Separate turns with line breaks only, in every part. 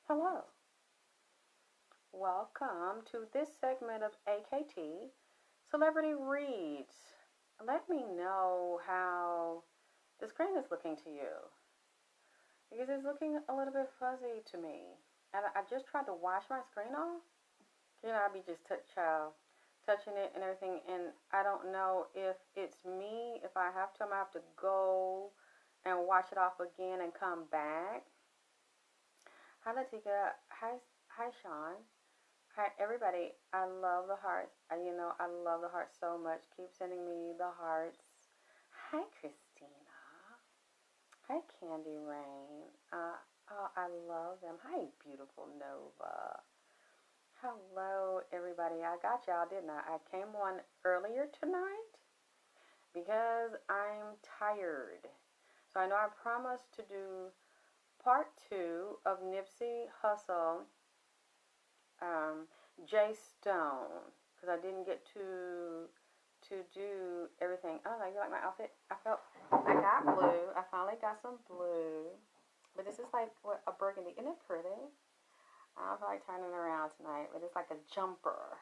Hello, welcome to this segment of AKT Celebrity Reads. Let me know how the screen is looking to you because it's looking a little bit fuzzy to me. And I just tried to wash my screen off. I'll be just touching it and everything, and I don't know if it's me. If I have to, I'm gonna have to go and wash it off again and come back. Hi, Latika. Hi, Sean. Hi, everybody. I love the hearts. I love the hearts so much. Keep sending me the hearts. Hi, Christina. Hi, Candy Rain. Oh, I love them. Hi, beautiful Nova. Hello, everybody. I got y'all, didn't I? I came on earlier tonight because I'm tired. So I know I promised to do part 2 of NIPSEY, HUSSLE, JSTONE, because I didn't get to do everything. Oh, you like my outfit? I got blue. I finally got some blue. But this is like what, a burgundy. Isn't it pretty? I don't feel like turning around tonight, but it's like a jumper.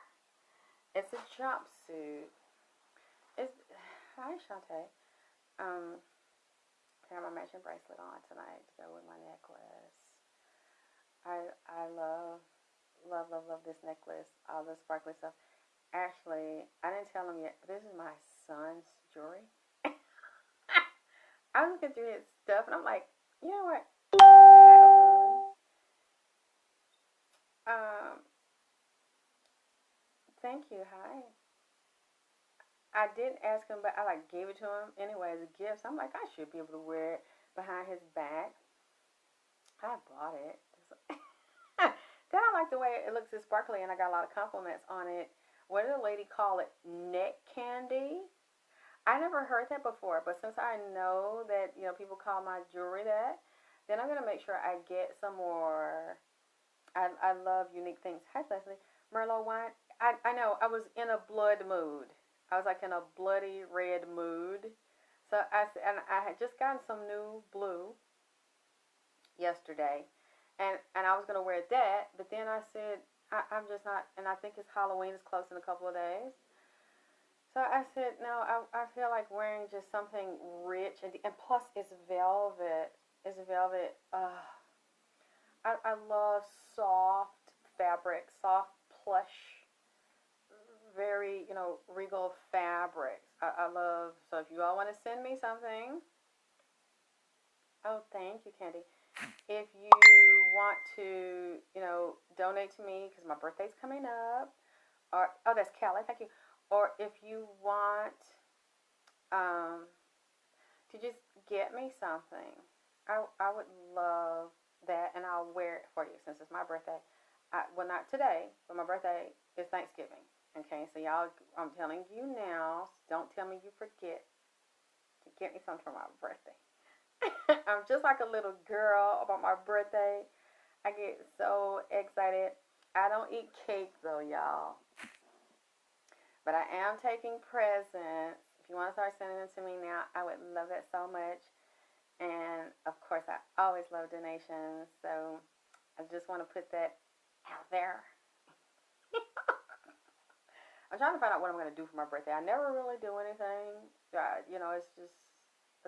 It's a jumpsuit. Hi, Shantae. I have my matching bracelet on tonight to go with my necklace. I love this necklace, all the sparkly stuff. Actually, I didn't tell him yet, but this is my son's jewelry. I was looking through his stuff, and I'm like, you know what? Thank you. Hi. I didn't ask him, but I gave it to him anyway as a gift. So I'm like, I should be able to wear it behind his back. I bought it. Then I like the way it looks so sparkly, and I got a lot of compliments on it. What did a lady call it? Neck candy? I never heard that before, but since I know that people call my jewelry that, then I'm gonna make sure I get some more. I love unique things. Hi, Leslie. Merlot wine. I know. I was in a blood mood. I was like in a bloody red mood. So I had just gotten some new blue yesterday, and I was gonna wear that, but then I said I'm just not, and I think it's Halloween is close in a couple of days. So I said no. I feel like wearing just something rich, and plus it's velvet. It's velvet. I love soft fabric, soft plush, very, regal fabrics. I love, so if you all want to send me something, oh, thank you, Candy. If you want to, donate to me because my birthday's coming up, or, oh, that's Kelly, thank you. Or if you want to just get me something, I would love that, and I'll wear it for you since it's my birthday. Well, not today, but my birthday is Thanksgiving. Okay, so y'all, I'm telling you now, don't tell me you forget to get me something for my birthday. I'm just like a little girl about my birthday. I get so excited. I don't eat cake though, y'all. But I am taking presents. If you want to start sending them to me now, I would love that so much. And of course, I always love donations. So I just want to put that out there. I'm trying to find out what I'm going to do for my birthday. I never really do anything. It's just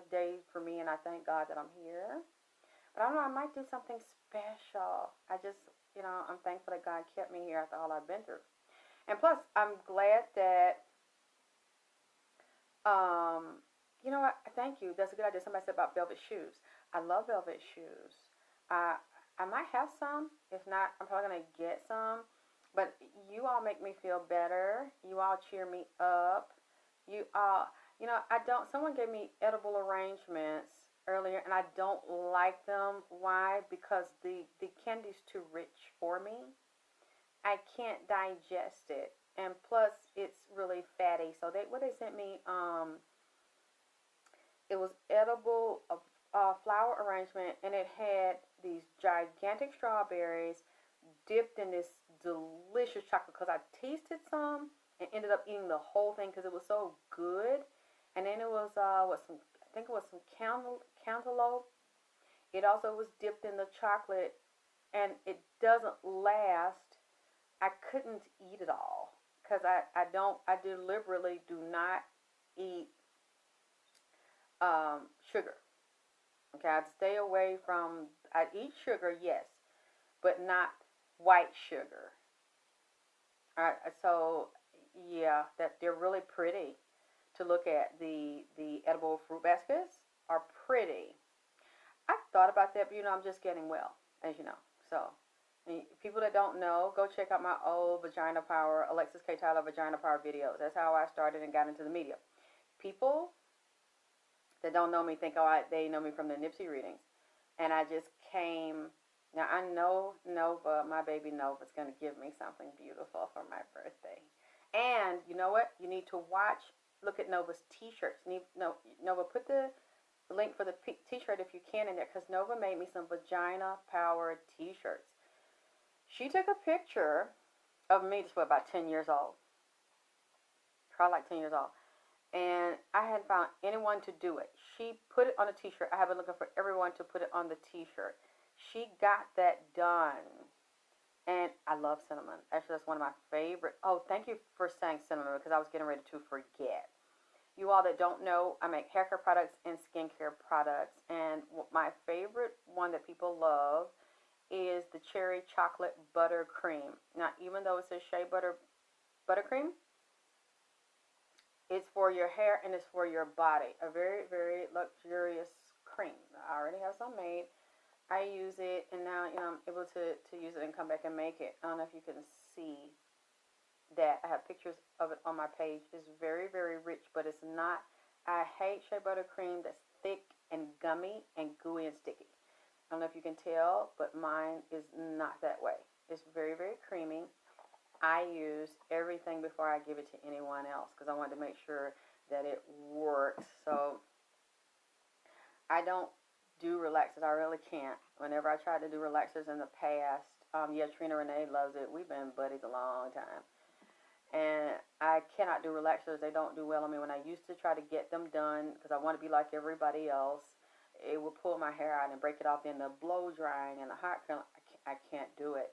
a day for me, and I thank God that I'm here. But I don't know, I might do something special. I just, I'm thankful that God kept me here after all I've been through. And plus, I'm glad that, you know what? Thank you. That's a good idea. Somebody said about velvet shoes. I love velvet shoes. I might have some. If not, I'm probably going to get some. But you all make me feel better. You all cheer me up. You all, someone gave me edible arrangements earlier, and I don't like them. Why? Because the candy's too rich for me. I can't digest it. And plus, it's really fatty. So what they sent me, it was edible flower arrangement, and it had these gigantic strawberries dipped in this delicious chocolate, because I tasted some and ended up eating the whole thing because it was so good. And then it was I think it was some cantaloupe. It also was dipped in the chocolate, and it doesn't last. I couldn't eat it all because I deliberately do not eat sugar. Okay, I'd stay away from, I eat sugar, yes, but not white sugar. All right, so yeah, that they're really pretty to look at. The edible fruit baskets are pretty. I thought about that, but I'm just getting well, as you know. So, people that don't know, go check out my old Vagina Power, Alexyss K. Tylor Vagina Power videos. That's how I started and got into the media. People that don't know me think, oh, they know me from the NIPSEY readings. And I just came. Now, I know Nova, my baby Nova's going to give me something beautiful for my birthday. And you know what? You need to look at Nova's t-shirts. Nova, put the link for the t-shirt if you can in there, because Nova made me some Vagina Power t-shirts. She took a picture of me, this was about 10 years old. Probably like 10 years old. And I hadn't found anyone to do it. She put it on a t-shirt. I have been looking for everyone to put it on the t-shirt. She got that done. And I love cinnamon. Actually, that's one of my favorite. Oh, thank you for saying cinnamon, because I was getting ready to forget. You all that don't know, I make hair care products and skincare products. And my favorite one that people love is the cherry chocolate buttercream. Now, even though it says shea butter buttercream, it's for your hair and it's for your body. A very, very luxurious cream. I already have some made. I use it, and now I'm able to use it and come back and make it. I don't know if you can see that. I have pictures of it on my page. It's very, very rich, but it's not. I hate shea butter cream that's thick and gummy and gooey and sticky. I don't know if you can tell, but mine is not that way. It's very, very creamy. I use everything before I give it to anyone else because I want to make sure that it works. So I don't do relaxers. I really can't. Whenever I tried to do relaxers in the past, yeah, Trina Renee loves it. We've been buddies a long time. And I cannot do relaxers. They don't do well on me. When I used to try to get them done, because I want to be like everybody else, it would pull my hair out and break it off in the blow drying and the hot curl. I can't do it.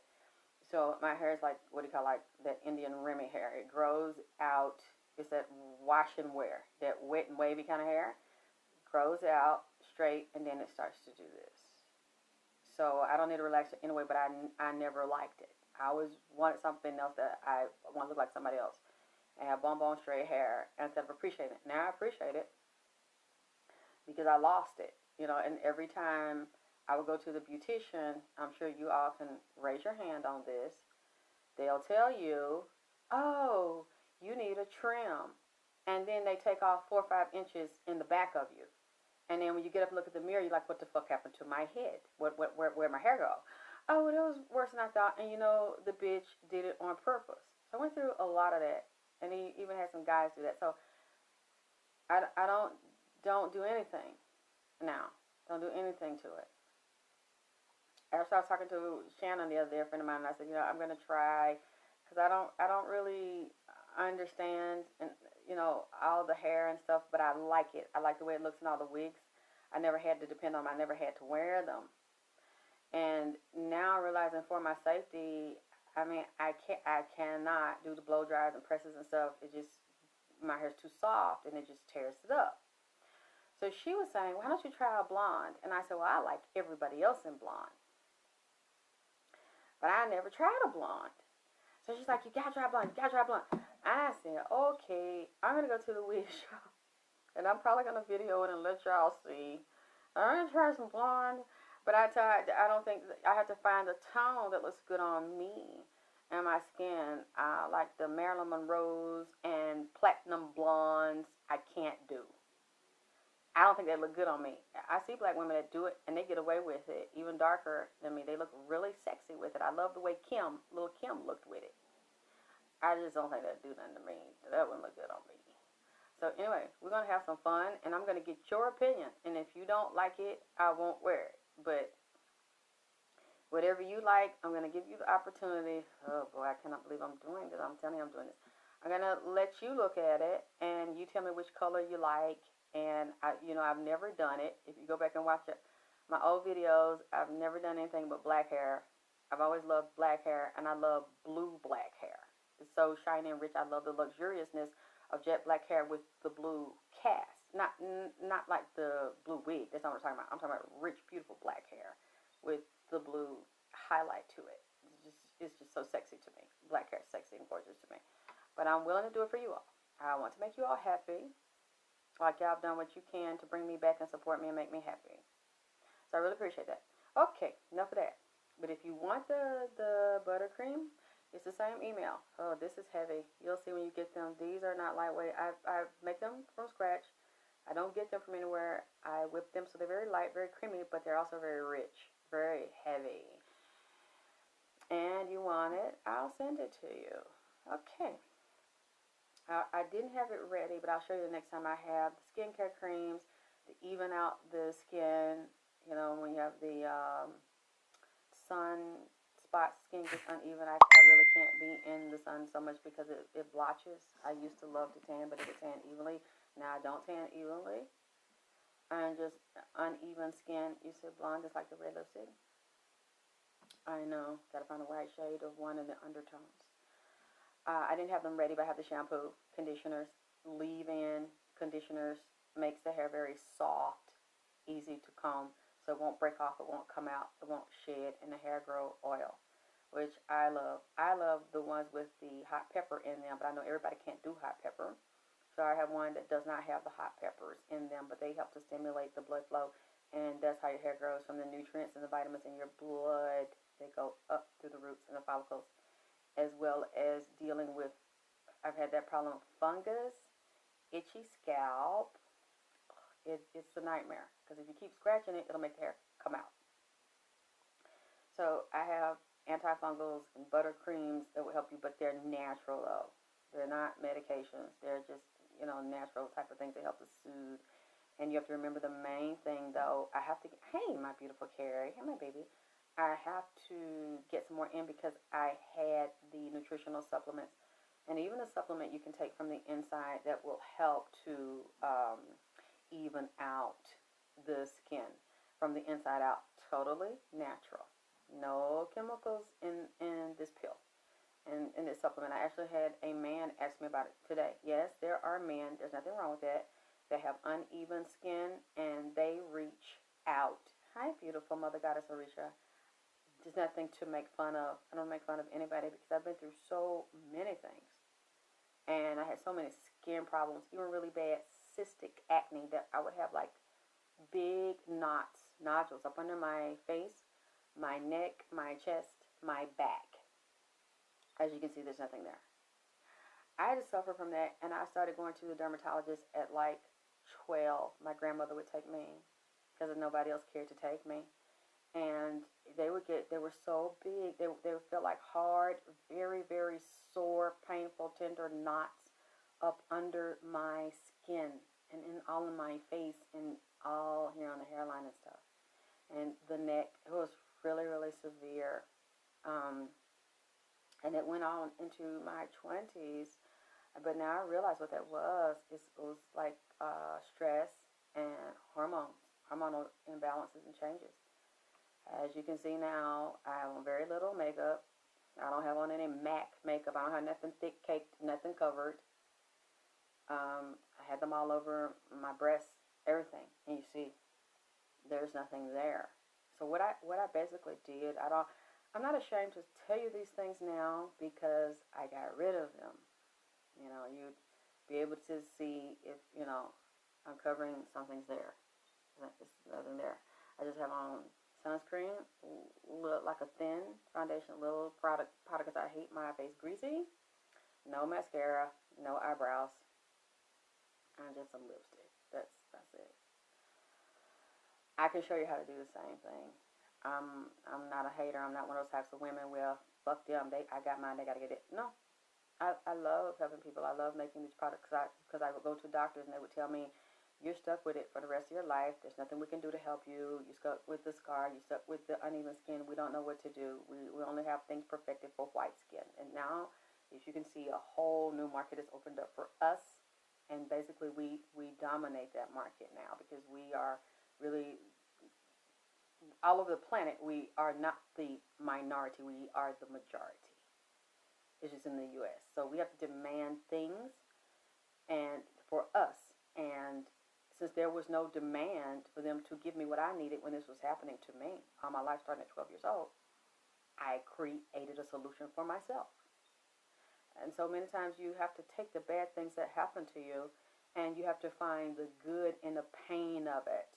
So my hair is like, what do you call, like that Indian Remy hair. It grows out. It's that wash and wear, that wet and wavy kind of hair. Grows out straight, and then it starts to do this. So I don't need a relaxer anyway, but I never liked it. I always wanted something else that I want to look like somebody else and have bone straight hair instead of appreciating it. Now I appreciate it because I lost it, and every time I would go to the beautician, I'm sure you all can raise your hand on this, they'll tell you, oh, you need a trim. And then they take off 4 or 5 inches in the back of you. And then when you get up and look at the mirror, you're like, what the fuck happened to my head? Where'd my hair go? Oh, well, it was worse than I thought. And the bitch did it on purpose. So I went through a lot of that. And he even had some guys do that. So I don't do anything now. Don't do anything to it. After I was talking to Shannon the other day, a friend of mine, and I said, I'm going to try, because I don't really understand, and all the hair and stuff, but I like it. I like the way it looks in all the wigs. I never had to depend on them. I never had to wear them. And now realizing for my safety, I cannot do the blow dries and presses and stuff. My hair's too soft, and it just tears it up. So she was saying, why don't you try a blonde? And I said, well, I like everybody else in blonde. But I never tried a blonde. So she's like, you gotta try blonde, you gotta try blonde. I said, okay, I'm gonna go to the wig shop. And I'm probably gonna video it and let y'all see. I'm gonna try some blonde. But I don't think, I have to find a tone that looks good on me and my skin. Like the Marilyn Monroes and platinum blondes, I can't do. I don't think they look good on me. I see black women that do it, and they get away with it, even darker than me. They look really sexy with it. I love the way little Kim looked with it. I just don't think that'd do nothing to me. That wouldn't look good on me. So anyway, we're going to have some fun, and I'm going to get your opinion. And if you don't like it, I won't wear it. But whatever you like, I'm going to give you the opportunity. Oh, boy, I cannot believe I'm doing this. I'm telling you I'm doing this. I'm going to let you look at it, and you tell me which color you like. And, I've never done it. If you go back and watch my old videos, I've never done anything but black hair. I've always loved black hair, and I love blue black hair. It's so shiny and rich. I love the luxuriousness of jet black hair with the blue cast. Not like the blue wig. That's not what I'm talking about. I'm talking about rich, beautiful black hair with the blue highlight to it. It's just so sexy to me. Black hair is sexy and gorgeous to me. But I'm willing to do it for you all. I want to make you all happy. Like y'all have done what you can to bring me back and support me and make me happy. So I really appreciate that. Okay, enough of that. But if you want the buttercream, it's the same email. Oh, this is heavy. You'll see when you get them. These are not lightweight. I make them from scratch. I don't get them from anywhere. I whip them so they're very light, very creamy, but they're also very rich, very heavy. And you want it, I'll send it to you. Okay. I didn't have it ready, but I'll show you the next time I have the skincare creams to even out the skin. You know, when you have the sun spot skin gets uneven, I really can't be in the sun so much because it blotches. I used to love to tan, but it would tan evenly. Now I don't tan evenly. And just uneven skin. You said blonde is like the red lipstick? I know. Gotta find a white shade of one in the undertones. I didn't have them ready, but I have the shampoo, conditioners, leave-in conditioners. Makes the hair very soft, easy to comb, so it won't break off, it won't come out, it won't shed, and the hair grow oil, which I love. I love the ones with the hot pepper in them, but I know everybody can't do hot pepper. So I have one that does not have the hot peppers in them, but they help to stimulate the blood flow, and that's how your hair grows, from the nutrients and the vitamins in your blood. They go up through the roots and the follicles, as well as dealing with, I've had that problem with fungus, itchy scalp. It's a nightmare, because if you keep scratching it, it'll make the hair come out. So I have antifungals and butter creams that will help you, but they're natural though. They're not medications. They're just, you know, natural type of things that help to soothe. And you have to remember the main thing though, I have to get, hey my beautiful Carrie, hey my baby, I have to get some more in because I had the nutritional supplements, and even a supplement you can take from the inside that will help to even out the skin from the inside out. Totally natural. No chemicals in this pill. In this supplement. I actually had a man ask me about it today. Yes, there are men, there's nothing wrong with that, that have uneven skin and they reach out. Hi, beautiful Mother Goddess Orisha. There's nothing to make fun of. I don't make fun of anybody because I've been through so many things. And I had so many skin problems, even really bad cystic acne, that I would have like big knots, nodules up under my face, my neck, my chest, my back. As you can see, there's nothing there. I had to suffer from that, and I started going to the dermatologist at like 12. My grandmother would take me because nobody else cared to take me. And they were so big, they would feel like hard, very, very sore, painful, tender knots up under my skin and all in my face and all here on the hairline and stuff. And the neck, it was really, really severe. And it went on into my 20s, but now I realize what that was. It was like stress and hormonal imbalances and changes. As you can see now, I have on very little makeup. I don't have on any MAC makeup. I don't have nothing thick caked, nothing covered. I had them all over my breasts, everything. And you see, there's nothing there. So what I basically did, I'm not ashamed to tell you these things now because I got rid of them. You know, you'd be able to see if, you know, I'm covering something's there. There's nothing there. I just have on sunscreen, like a thin foundation, little product because I hate my face greasy. No mascara, no eyebrows, and just some lipstick. That's it. I can show you how to do the same thing. I'm not a hater. I'm not one of those types of women where fuck them. I got mine. They gotta get it. No, I love helping people. I love making these products because I would go to doctors and they would tell me, you're stuck with it for the rest of your life. There's nothing we can do to help you. You're stuck with the scar. You're stuck with the uneven skin. We don't know what to do. We only have things perfected for white skin. And now, as you can see, a whole new market is opened up for us. And basically, we dominate that market now because we are really all over the planet, we are not the minority, we are the majority. It's just in the U.S. So we have to demand things and for us. And since there was no demand for them to give me what I needed when this was happening to me, my life started at 12 years old, I created a solution for myself. And so many times you have to take the bad things that happen to you and you have to find the good in the pain of it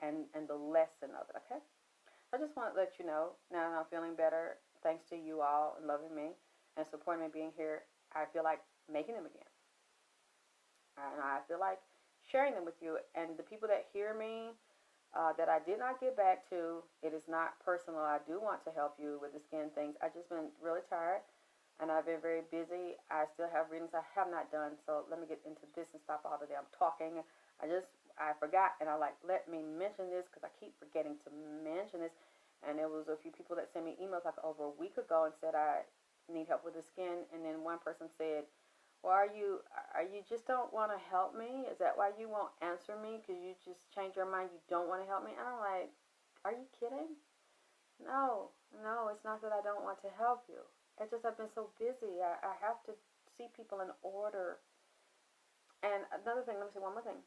and the lesson of it, okay? I just want to let you know, now that I'm feeling better, thanks to you all and loving me and supporting me being here, I feel like making them again. And I feel like sharing them with you. And the people that hear me, that I did not get back to, it is not personal. I do want to help you with the skin things. I've just been really tired, and I've been very busy. I still have readings I have not done, so let me get into this and stop all the damn talking. I forgot, and I like, let me mention this because I keep forgetting to mention this. And there was a few people that sent me emails like over a week ago and said I need help with the skin, and then one person said, well, are you just don't want to help me? Is that why you won't answer me? Because you just changed your mind, you don't want to help me? And I'm like, are you kidding? No, it's not that I don't want to help you. It's just I've been so busy. I have to see people in order. And another thing, let me say one more thing.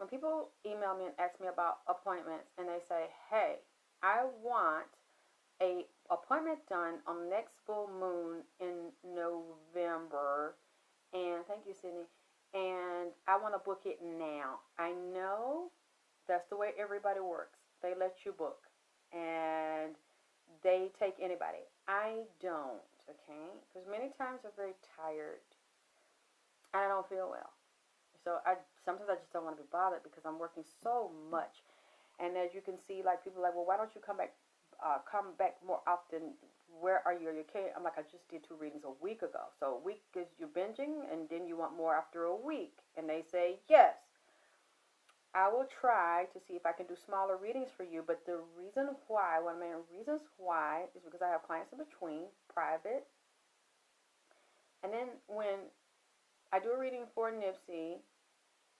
When people email me and ask me about appointments and they say, hey, I want a appointment done on next full moon in November, and thank you, Sydney, and I want to book it now. I know that's the way everybody works. They let you book, and they take anybody. I don't, okay? Because many times I'm very tired, and I don't feel well. So sometimes I just don't want to be bothered because I'm working so much. And as you can see, like, people are like, well, why don't you come back more often? Where are you? Are you okay? I'm like, I just did 2 readings a week ago. So a week is you're binging, and then you want more after a week. And they say, yes. I will try to see if I can do smaller readings for you. But the reason why, one of the main reasons why, is because I have clients in between, private. And then when I do a reading for NIPSEY,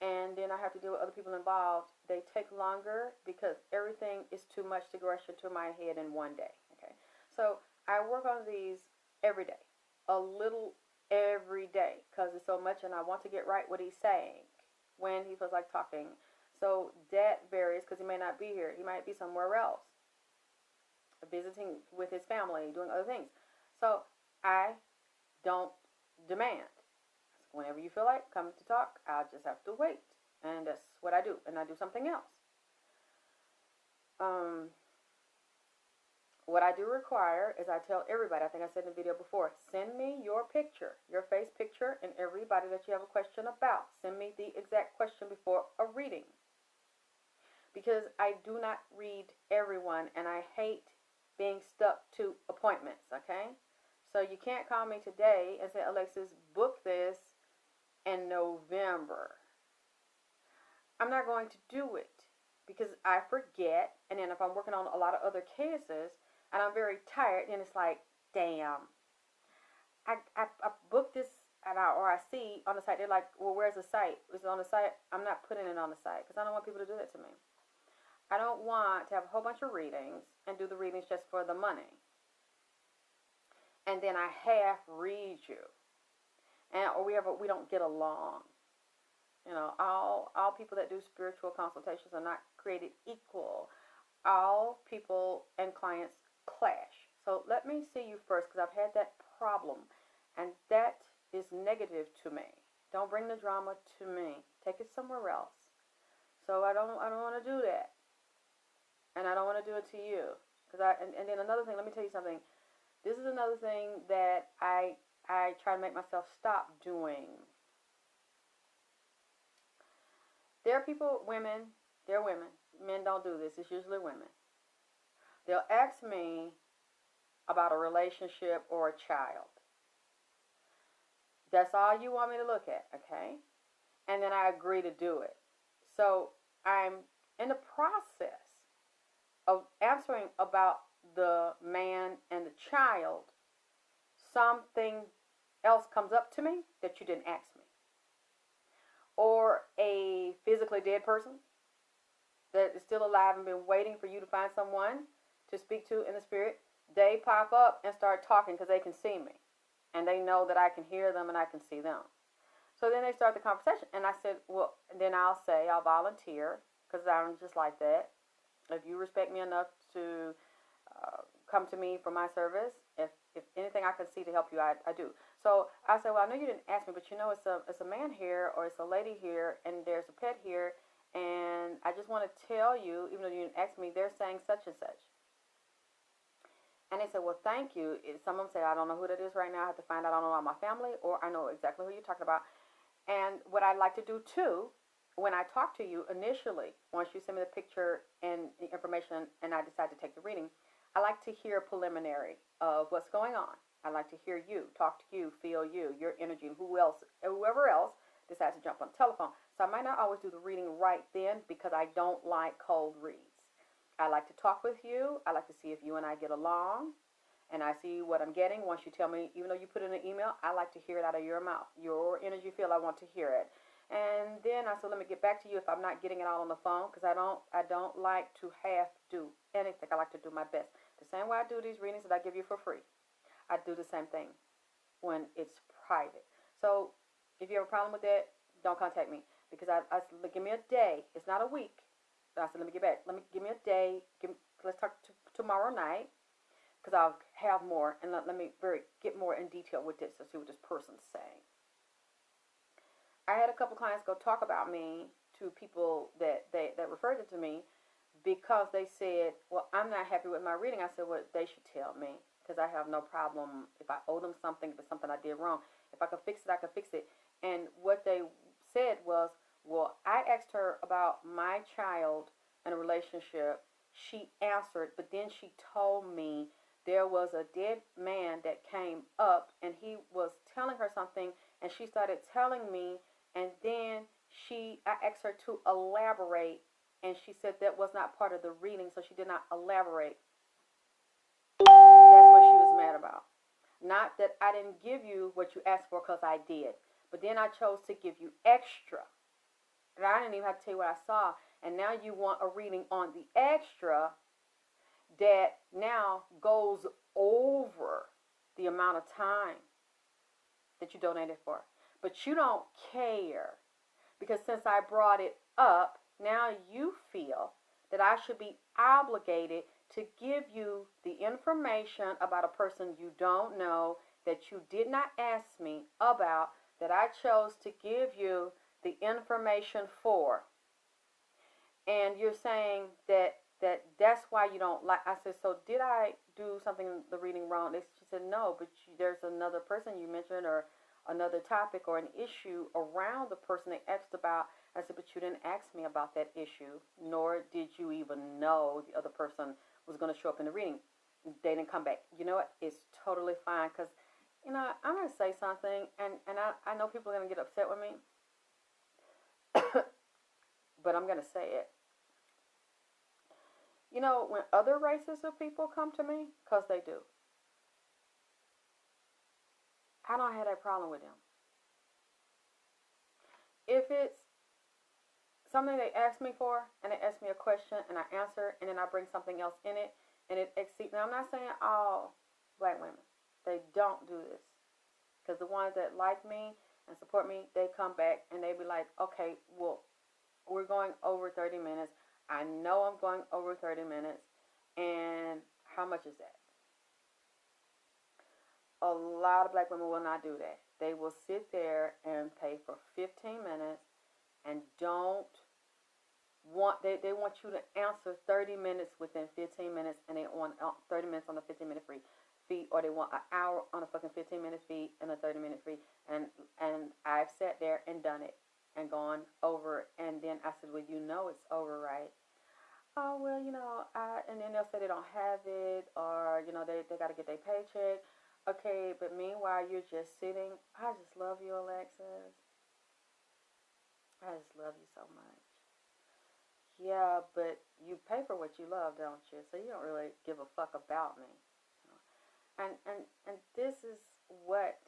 and then I have to deal with other people involved, they take longer because everything is too much to rush into my head in one day, okay? So I work on these every day, a little every day, because it's so much, and I want to get right what he's saying when he feels like talking. So that varies because he may not be here. He might be somewhere else, visiting with his family, doing other things. So I don't demand. Whenever you feel like coming to talk, I'll just have to wait. And that's what I do. And I do something else. What I do require is I tell everybody, I think I said in the video before, send me your picture, your face picture, and everybody that you have a question about. Send me the exact question before a reading. Because I do not read everyone, and I hate being stuck to appointments, okay? So you can't call me today and say, Alexyss, book this in November. I'm not going to do it because I forget, and then if I'm working on a lot of other cases and I'm very tired, then it's like, damn, I booked this, or I see on the site, they're like, well, where's the site? Is it on the site? I'm not putting it on the site because I don't want people to do that to me. I don't want to have a whole bunch of readings and do the readings just for the money. And then I half read you. Or we don't get along. You know, all people that do spiritual consultations are not created equal. All people and clients clash. So let me see you first, because I've had that problem, and that is negative to me. Don't bring the drama to me. Take it somewhere else. So I don't want to do that, and I don't want to do it to you. And then another thing. Let me tell you something. This is another thing that I try to make myself stop doing. There are people, they're women. Men don't do this. It's usually women. They'll ask me about a relationship or a child. That's all you want me to look at, okay? And then I agree to do it. So I'm in the process of answering about the man and the child. Something else comes up to me that you didn't ask me. Or a physically dead person. that is still alive and been waiting for you to find someone to speak to in the spirit, they pop up and start talking because they can see me. And they know that I can hear them and I can see them. So then they start the conversation. And I said, well, then I'll say, I'll volunteer because I'm just like that. If you respect me enough to come to me for my service, if anything I can see to help you, I do. So I said, well, I know you didn't ask me, but you know it's a man here or it's a lady here and there's a pet here. And I just want to tell you, even though you didn't ask me, they're saying such and such. And they said, well, thank you. Some of them say, I don't know who that is right now. I have to find out. I don't know about my family, or I know exactly who you're talking about. And what I'd like to do, too, when I talk to you initially, once you send me the picture and the information and I decide to take the reading, I like to hear preliminary of what's going on. I like to hear you, talk to you, feel you, your energy, whoever else decides to jump on the telephone. So I might not always do the reading right then because I don't like cold reads. I like to talk with you. I like to see if you and I get along. And I see what I'm getting. Once you tell me, even though you put in an email, I like to hear it out of your mouth. Your energy field, I want to hear it. And then I said, let me get back to you if I'm not getting it all on the phone, because I don't like to half do anything. I like to do my best. The same way I do these readings that I give you for free, I do the same thing when it's private. So if you have a problem with that, don't contact me, because I said, give me a day. It's not a week. I said, let me get back. Give me a day. Let's talk tomorrow night, because I'll have more, and let me get more in detail with this to see what this person's saying. I had a couple clients go talk about me to people that referred it to me, because they said, well, I'm not happy with my reading. I said, well, they should tell me, because I have no problem if I owe them something, if it's something I did wrong. If I could fix it, I could fix it. And what they said was, well, I asked her about my child and a relationship. She answered, but then she told me there was a dead man that came up, and he was telling her something, and she started telling me, and then I asked her to elaborate, and she said that was not part of the reading, so she did not elaborate. That's what she was mad about. Not that I didn't give you what you asked for, because I did, but then I chose to give you extra. And I didn't even have to tell you what I saw, and now you want a reading on the extra that now goes over the amount of time that you donated for. But you don't care, because since I brought it up, now you feel that I should be obligated to give you the information about a person you don't know, that you did not ask me about, that I chose to give you the information for. And you're saying that's why you don't like. I said, so did I do something, the reading wrong? She said, no, but there's another person you mentioned, or another topic or an issue around the person they asked about. I said, but you didn't ask me about that issue, nor did you even know the other person was going to show up in the reading. They didn't come back. You know what? It's totally fine, because, you know, I'm going to say something, and I know people are going to get upset with me, but I'm going to say it. You know, when other races of people come to me, because they do, I don't have that problem with them. If it's something they ask me for, and they ask me a question, and I answer, and then I bring something else in it, and it exceeds. Now, I'm not saying all black women. They don't do this. Because the ones that like me and support me, they come back, and they be like, okay, well, we're going over 30 minutes. I know I'm going over 30 minutes, and how much is that? A lot of black women will not do that. They will sit there and pay for 15 minutes and don't want, they want you to answer 30 minutes within 15 minutes, and they want 30 minutes on a 15-minute fee, or they want an hour on a fucking 15-minute fee and a 30-minute fee. And I've sat there and done it and gone over, and then I said, well, you know it's over, right? Oh, well, you know, and then they'll say they don't have it, or, you know, they got to get their paycheck. Okay, but meanwhile, you're just sitting. I just love you, Alexyss. I just love you so much. Yeah, but you pay for what you love, don't you? So you don't really give a fuck about me. And this is what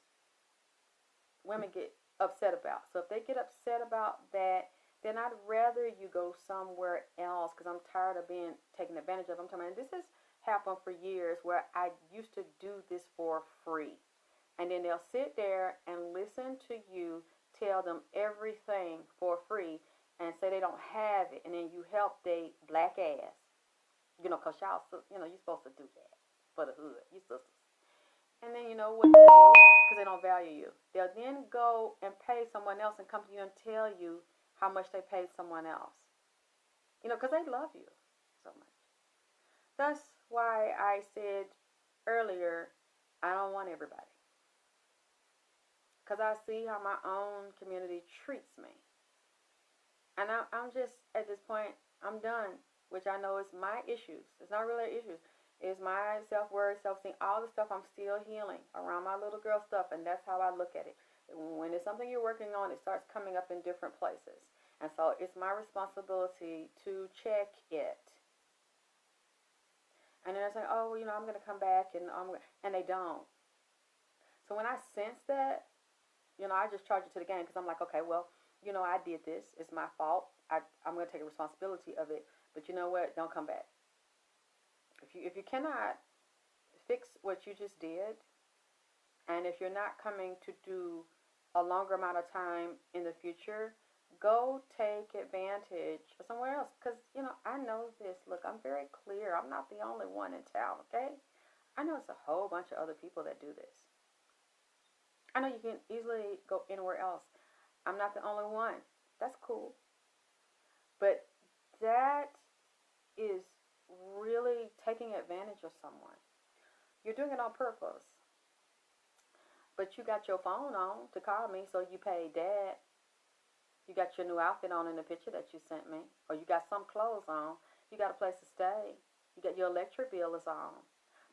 women get upset about. So if they get upset about that, then I'd rather you go somewhere else because I'm tired of being taken advantage of. I'm telling you, this has happened for years where I used to do this for free. And then they'll sit there and listen to you tell them everything for free and say they don't have it. And then you help they black ass. You know, because y'all, you know, you're supposed to do that for the hood. You sisters. And then you know what they do? Because they don't value you. They'll then go and pay someone else and come to you and tell you how much they paid someone else. You know, because they love you so much. That's why I said earlier, I don't want everybody. Because I see how my own community treats me. And I'm just, at this point, I'm done. Which I know is my issues. It's not really issues. It's my self-worth, self-esteem, all the stuff I'm still healing around my little girl stuff. And that's how I look at it. When it's something you're working on, it starts coming up in different places. And so it's my responsibility to check it. And then they're saying, oh, well, you know, I'm going to come back. And they don't. So when I sense that, you know, I just charge it to the game because I'm like, okay, well, you know, I did this. It's my fault. I'm going to take a responsibility of it. But you know what? Don't come back. If you cannot fix what you just did, and if you're not coming to do a longer amount of time in the future, go take advantage of somewhere else. Because, you know, I know this. Look, I'm very clear. I'm not the only one in town, okay? I know it's a whole bunch of other people that do this. I know you can easily go anywhere else. I'm not the only one. That's cool. But that is really taking advantage of someone. You're doing it on purpose. But you got your phone on to call me, so you paid that. You got your new outfit on in the picture that you sent me. Or you got some clothes on. You got a place to stay. You got your electric bill is on.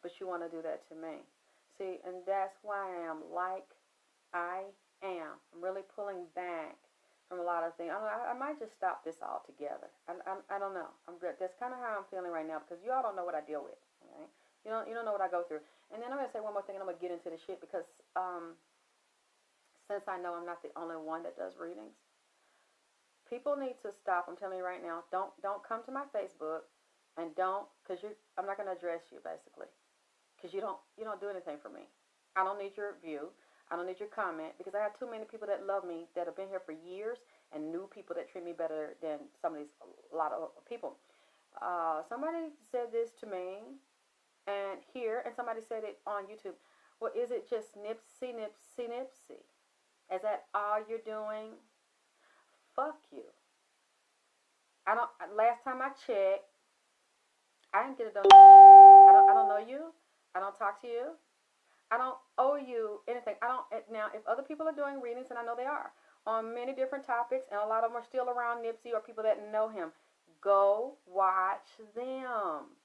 But you want to do that to me. See, and that's why I am like I am. I'm really pulling back from a lot of things. I might just stop this altogether. I don't know. That's kind of how I'm feeling right now because you all don't know what I deal with. Right? You don't know what I go through. And then I'm going to say one more thing and I'm going to get into the shit because since I know I'm not the only one that does readings, people need to stop. I'm telling you right now, don't come to my Facebook and because I'm not going to address you basically because you don't do anything for me. I don't need your view. I don't need your comment because I have too many people that love me that have been here for years and new people that treat me better than a lot of people. Somebody said this to me and somebody said it on YouTube. Well, is it just NIPSEY? Is that all you're doing? Fuck you. Last time I checked, I didn't get a donation. I don't know you. I don't talk to you. I don't owe you anything. Now, if other people are doing readings, and I know they are, on many different topics, and a lot of them are still around NIPSEY or people that know him, go watch them.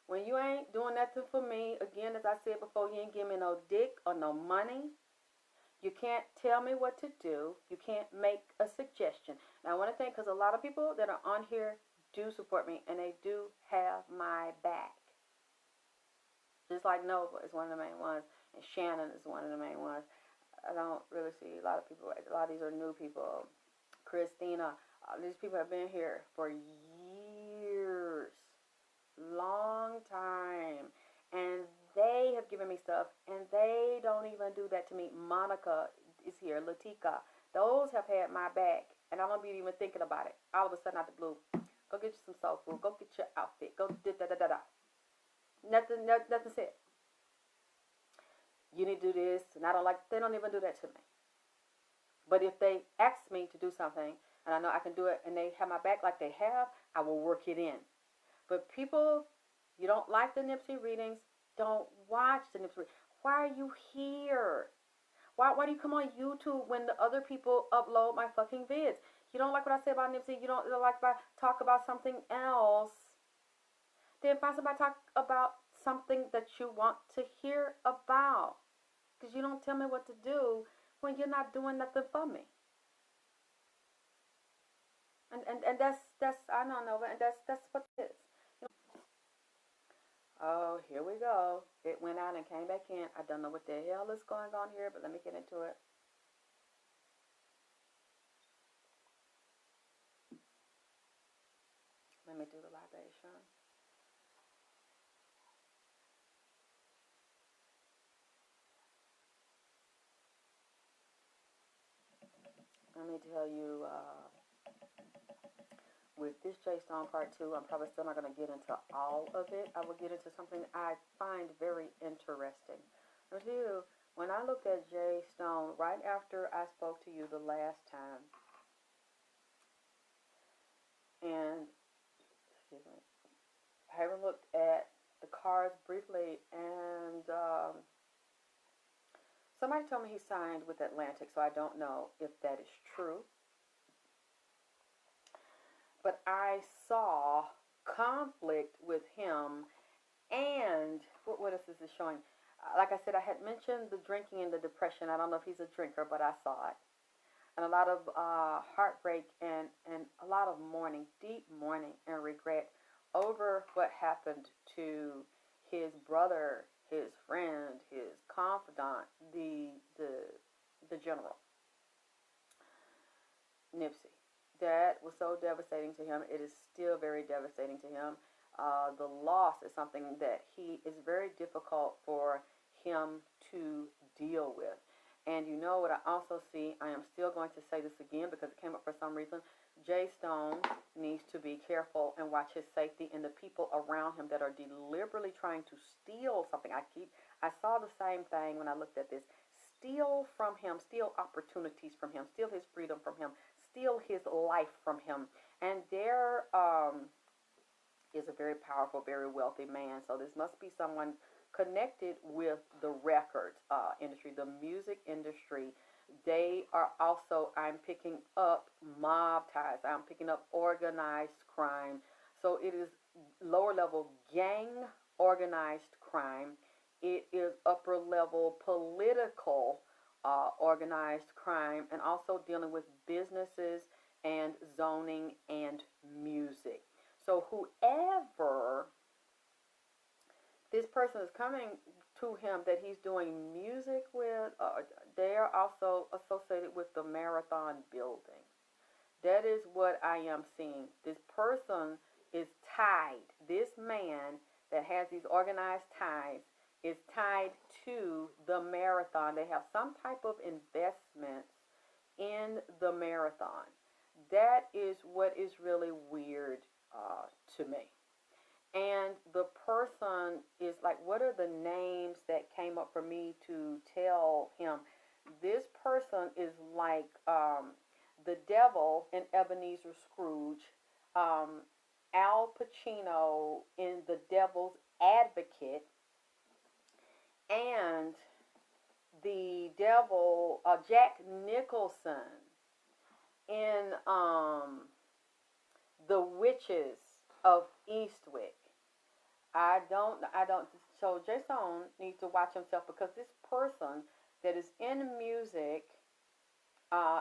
When you ain't doing nothing for me, again, as I said before, you ain't give me no dick or no money. You can't tell me what to do. You can't make a suggestion. Now, I want to thank, because a lot of people that are on here do support me, and they do have my back. Just like Nova is one of the main ones, and Shannon is one of the main ones. I don't really see a lot of people. A lot of these are new people. Christina, these people have been here for years, long time, and they have given me stuff, and they don't even do that to me. Monica is here, Latika. Those have had my back, and I don't be even thinking about it. All of a sudden, out the blue, go get you some soul food. Go get your outfit. Go da-da-da-da-da. Nothing said. You need to do this, and I don't like. They don't even do that to me. But if they ask me to do something, and I know I can do it, and they have my back like they have, I will work it in. But people, you don't like the NIPSEY readings, don't watch the NIPSEY readings. Why are you here? Why do you come on YouTube when the other people upload my fucking vids? You don't like what I say about NIPSEY, you don't like if I talk about something else. Then find somebody to talk about something that you want to hear about. Because you don't tell me what to do when you're not doing nothing for me. And that's I don't know, and that's what it is. Oh, here we go. It went out and came back in. I don't know what the hell is going on here, but let me get into it. Let me do the libation. Let me tell you, with this JSTONE Part 2, I'm probably still not going to get into all of it. I will get into something I find very interesting. Let me tell you, when I looked at JSTONE right after I spoke to you the last time, and excuse me, I haven't looked at the cards briefly, and somebody told me he signed with Atlantic, so I don't know if that is true. But I saw conflict with him, and what else is this showing? Like I said, I had mentioned the drinking and the depression. I don't know if he's a drinker, but I saw it. And a lot of heartbreak and a lot of mourning, deep mourning and regret over what happened to his brother, his friend, his confidant, the general, NIPSEY. That was so devastating to him. It is still very devastating to him. The loss is something that is very difficult for him to deal with. And you know what I also see, I am still going to say this again because it came up for some reason. JSTONE needs to be careful and watch his safety and the people around him that are deliberately trying to steal something. I saw the same thing when I looked at this. Steal from him, steal opportunities from him, steal his freedom from him, steal his life from him. And there is a very powerful, very wealthy man. So this must be someone connected with the records industry, the music industry. They are also, I'm picking up mob ties. I'm picking up organized crime. So it is lower level gang organized crime. It is upper level political organized crime, and also dealing with businesses and zoning and music. So whoever this person is coming to him that he's doing music with, they are also associated with the Marathon building. That is what I am seeing. This person is tied. This man that has these organized ties is tied to the Marathon. They have some type of investments in the Marathon. That is what is really weird to me. And the person is like, what are the names that came up for me to tell him? This person is like the devil in Ebenezer Scrooge, Al Pacino in The Devil's Advocate, and the devil, Jack Nicholson in The Witches of Eastwick. I don't, so JSTONE needs to watch himself, because this person that is in music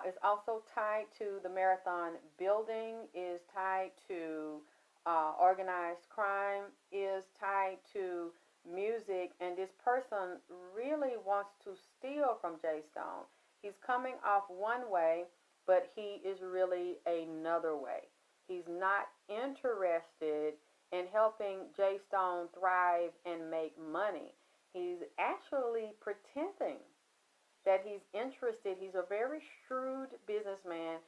is also tied to the Marathon building, is tied to organized crime, is tied to music, and this person really wants to steal from JSTONE. He's coming off one way, but he is really another way. He's not interested in helping JSTONE thrive and make money. He's actually pretending that he's interested. He's a very shrewd businessman,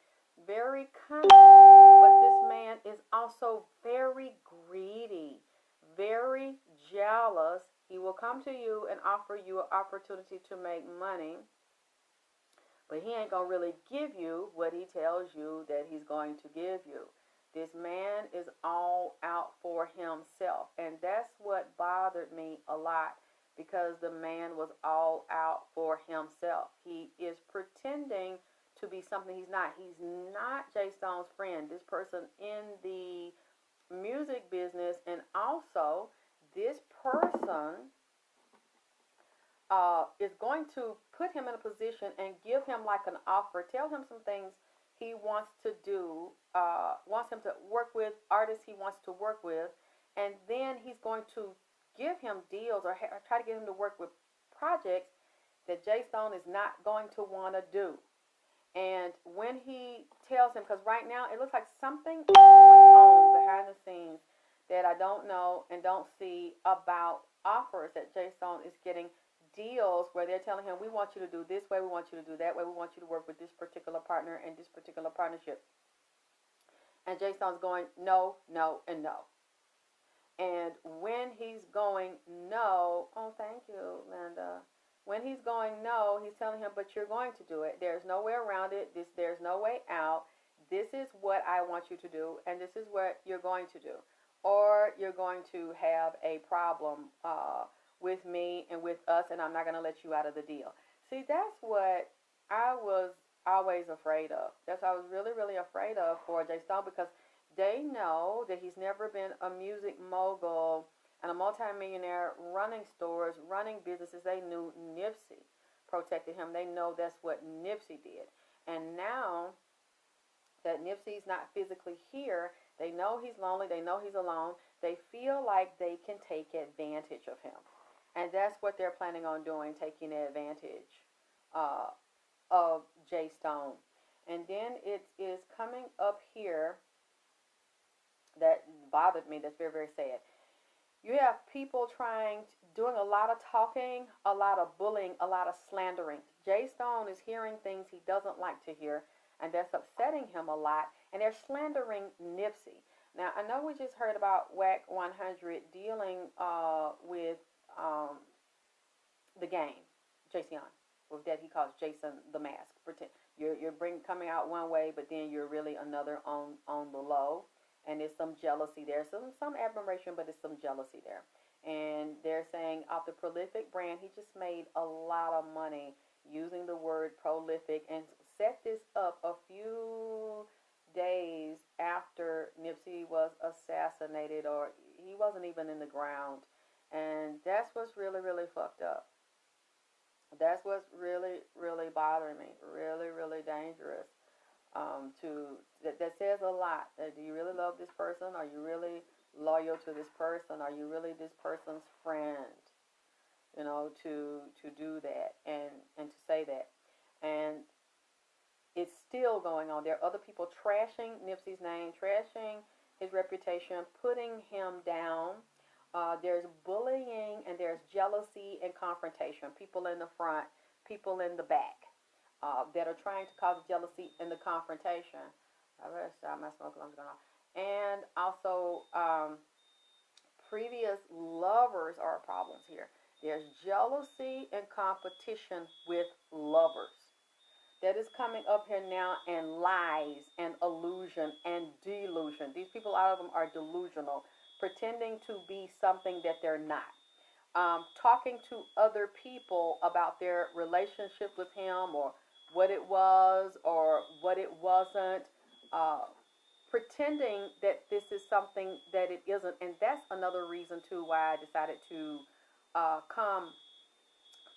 very cunning, but this man is also very greedy, very jealous. He will come to you and offer you an opportunity to make money, but he ain't going to really give you what he tells you that he's going to give you. This man is all out for himself, and that's what bothered me a lot, because the man was all out for himself. He is pretending to be something he's not. He's not JSTONE's friend. This person in the music business, and also this person is going to put him in a position and give him like an offer, tell him some things he wants to do, wants him to work with artists he wants to work with, and then he's going to give him deals or try to get him to work with projects that JSTONE is not going to want to do. And when he tells him, because right now it looks like something is going on behind behind the scenes that I don't know and don't see about offers that JSTONE is getting, deals where they're telling him, we want you to do this way, we want you to do that way, we want you to work with this particular partner and this particular partnership. And JSTONE's going, no, no, and no. And when he's going no, oh, thank you, Linda. When he's going no, he's telling him, but you're going to do it. There's no way around it. There's no way out. This is what I want you to do, and this is what you're going to do. Or you're going to have a problem with me and with us, and I'm not going to let you out of the deal. See, that's what I was always afraid of. That's what I was really, really afraid of for JSTONE, because they know that he's never been a music mogul and a multimillionaire running stores, running businesses. They knew NIPSEY protected him. They know that's what NIPSEY did. And now that NIPSEY's not physically here, they know he's lonely. They know he's alone. They feel like they can take advantage of him. And that's what they're planning on doing, taking advantage of JSTONE. And then it is coming up here that bothered me. That's very, very sad. You have people doing a lot of talking, a lot of bullying, a lot of slandering. JSTONE is hearing things he doesn't like to hear, and that's upsetting him a lot. And they're slandering NIPSEY. Now, I know we just heard about WAC 100 dealing with the game, JSTONE, with that he calls Jason the Mask. Pretend you're coming out one way, but then you're really another on the low. And there's some jealousy there, some admiration, but there's some jealousy there. And they're saying off the prolific brand, he just made a lot of money using the word prolific, and set this up a few days after NIPSEY was assassinated, or he wasn't even in the ground. And that's what's really, really fucked up. That's what's really, really bothering me. Really, really dangerous. That says a lot. Do you really love this person? Are you really loyal to this person? Are you really this person's friend? You know, to do that and to say that. And it's still going on. There are other people trashing NIPSEY's name, trashing his reputation, putting him down. There's bullying, and there's jealousy and confrontation. People in the front, people in the back. That are trying to cause jealousy and the confrontation. I better stop my smoke alarm's going off. And also, previous lovers are problems here. There's jealousy and competition with lovers. That is coming up here now, and lies and illusion and delusion. These people, all of them, are delusional, pretending to be something that they're not. Talking to other people about their relationship with him, or what it was or what it wasn't, pretending that this is something that it isn't. And that's another reason too why I decided to come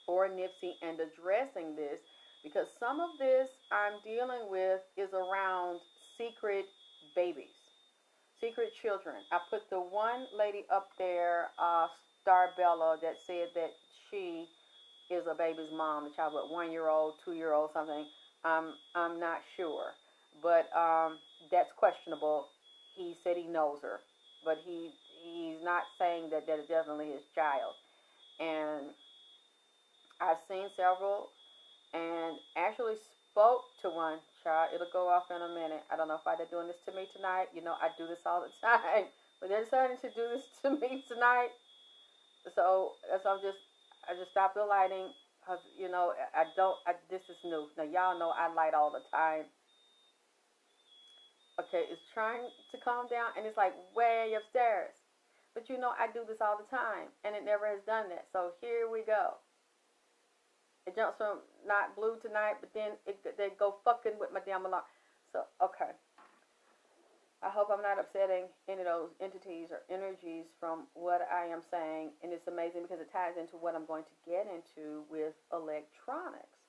for NIPSEY and addressing this, because some of this I'm dealing with is around secret babies, secret children. I put the one lady up there, Starbella, that said that she is a baby's mom, the child, what, 1 year old, 2 year old, something. I'm not sure, but that's questionable. He said he knows her, but he's not saying that is definitely his child. And I've seen several, and actually spoke to one child. It'll go off in a minute. I don't know if they're doing this to me tonight. You know, I do this all the time, but they're deciding to do this to me tonight. So I just stopped the lighting, because, you know, this is new. Now, y'all know I light all the time. Okay, it's trying to calm down, and it's like way upstairs. But, you know, I do this all the time, and it never has done that. So here we go. It jumps from not blue tonight, but then they go fucking with my damn alarm. So, okay. I hope I'm not upsetting any of those entities or energies from what I am saying. And it's amazing because it ties into what I'm going to get into with electronics.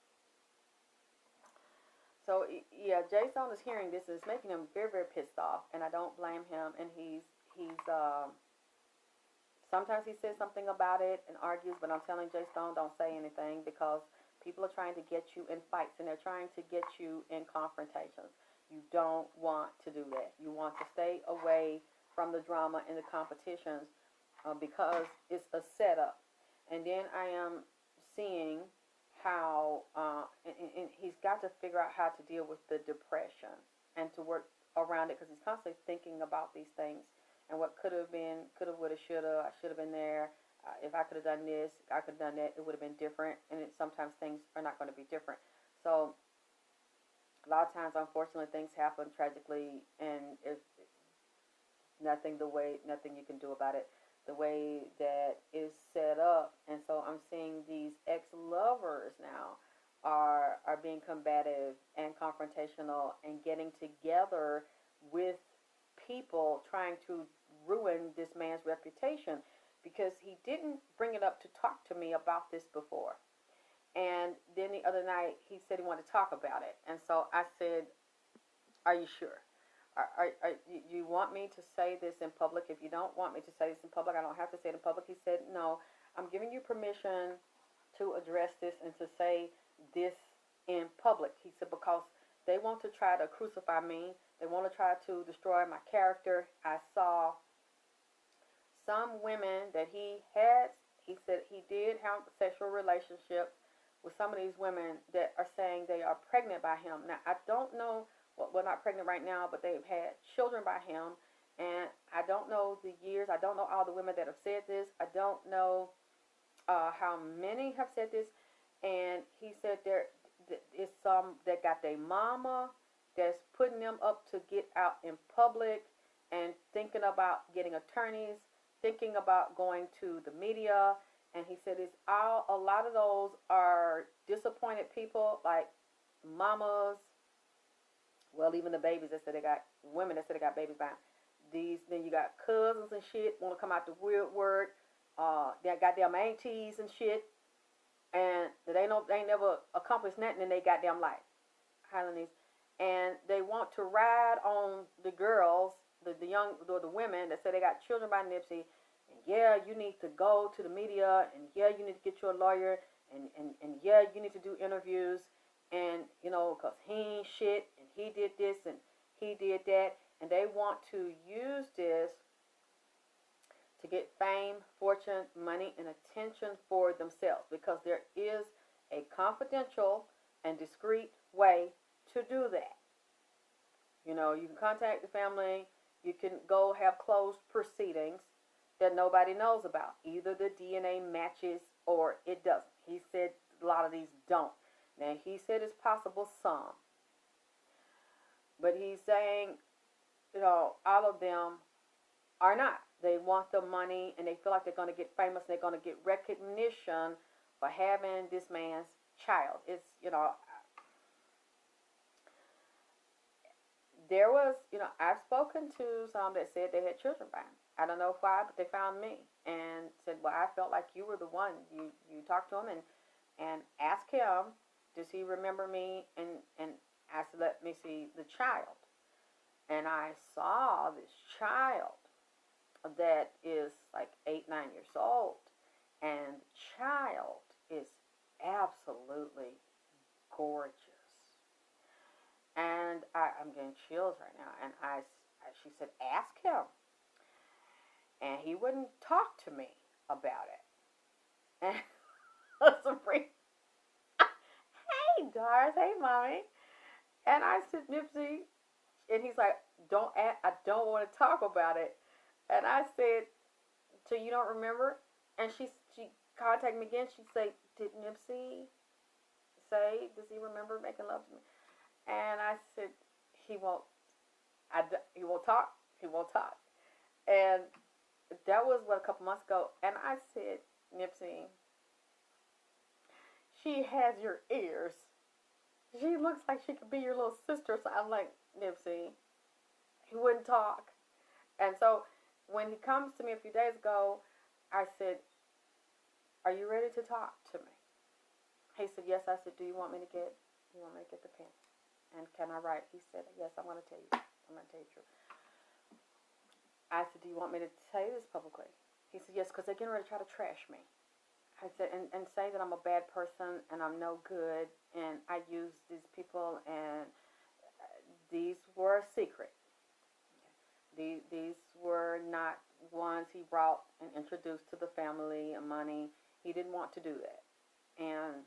So, yeah, JSTONE is hearing this, and it's making him very, very pissed off. And I don't blame him. And he's sometimes he says something about it and argues, but I'm telling JSTONE, don't say anything, because people are trying to get you in fights, and they're trying to get you in confrontations. You don't want to do that. You want to stay away from the drama and the competitions because it's a setup. And then I am seeing how, and he's got to figure out how to deal with the depression and to work around it because he's constantly thinking about these things and what could have been, could have, would have, should have, I should have been there. If I could have done this, I could have done that, it would have been different. And sometimes things are not going to be different. So a lot of times, unfortunately, things happen tragically, and it's nothing you can do about it. The way that is set up, and so I'm seeing these ex-lovers now are being combative and confrontational and getting together with people trying to ruin this man's reputation because he didn't bring it up to talk to me about this before. And then the other night he said he wanted to talk about it, and so I said, "Are you sure? You want me to say this in public? If you don't want me to say this in public, I don't have to say it in public." He said, "No, I'm giving you permission to address this and to say this in public." He said, "Because they want to try to crucify me. They want to try to destroy my character. I saw some women that he had." He said he did have a sexual relationship with some of these women that are saying they are pregnant by him. Now, I don't know. Well, not pregnant right now, but they've had children by him. And I don't know the years. I don't know all the women that have said this. I don't know how many have said this. And he said there is some that got their mama that's putting them up to get out in public and thinking about getting attorneys, thinking about going to the media. And he said a lot of those are disappointed people, like mamas. Well, even the babies that said they got, women that said they got babies by then you got cousins and shit want to come out to woodwork. They got goddamn aunties and shit, and they ain't never accomplished nothing in their goddamn life. And they want to ride on the girls, the young, or the women that say they got children by NIPSEY. And yeah, you need to go to the media, and yeah, you need to get you a lawyer, and yeah, you need to do interviews. And, because he ain't shit, and he did this, and he did that. And they want to use this to get fame, fortune, money, and attention for themselves. Because there is a confidential and discreet way to do that. You can contact the family. You can go have closed proceedings that nobody knows about. Either the DNA matches or it doesn't. He said a lot of these don't. Now, he said it's possible some. But he's saying, all of them are not. They want the money, and they feel like they're going to get famous, and they're going to get recognition for having this man's child. It's, there was, I've spoken to some that said they had children by him. I don't know why, but they found me and said, well, I felt like you were the one. You talked to him and asked him, does he remember me? And I said, let me see the child. And I saw this child that is like 8, 9 years old. And the child is absolutely gorgeous. And I'm getting chills right now. And she said, ask him. And he wouldn't talk to me about it. And hey, Doris, hey, mommy. And I said, NIPSEY. And he's like, I don't want to talk about it. And I said, so you don't remember? And she contacted me again. She said, did NIPSEY say, does he remember making love to me? And I said, he won't talk. He won't talk. And that was, a couple months ago. And I said, NIPSEY, she has your ears. She looks like she could be your little sister. So I'm like, NIPSEY. He wouldn't talk. And so when he comes to me a few days ago, I said, are you ready to talk to me? He said, yes. I said, do you want me to get the pen? And can I write? He said, yes, I'm going to tell you. I'm going to tell you the truth. I said, do you want me to say this publicly? He said, yes, because they're getting ready to try to trash me. I said, and say that I'm a bad person and I'm no good and I use these people and these were a secret. These were not ones he brought and introduced to the family and money. He didn't want to do that. And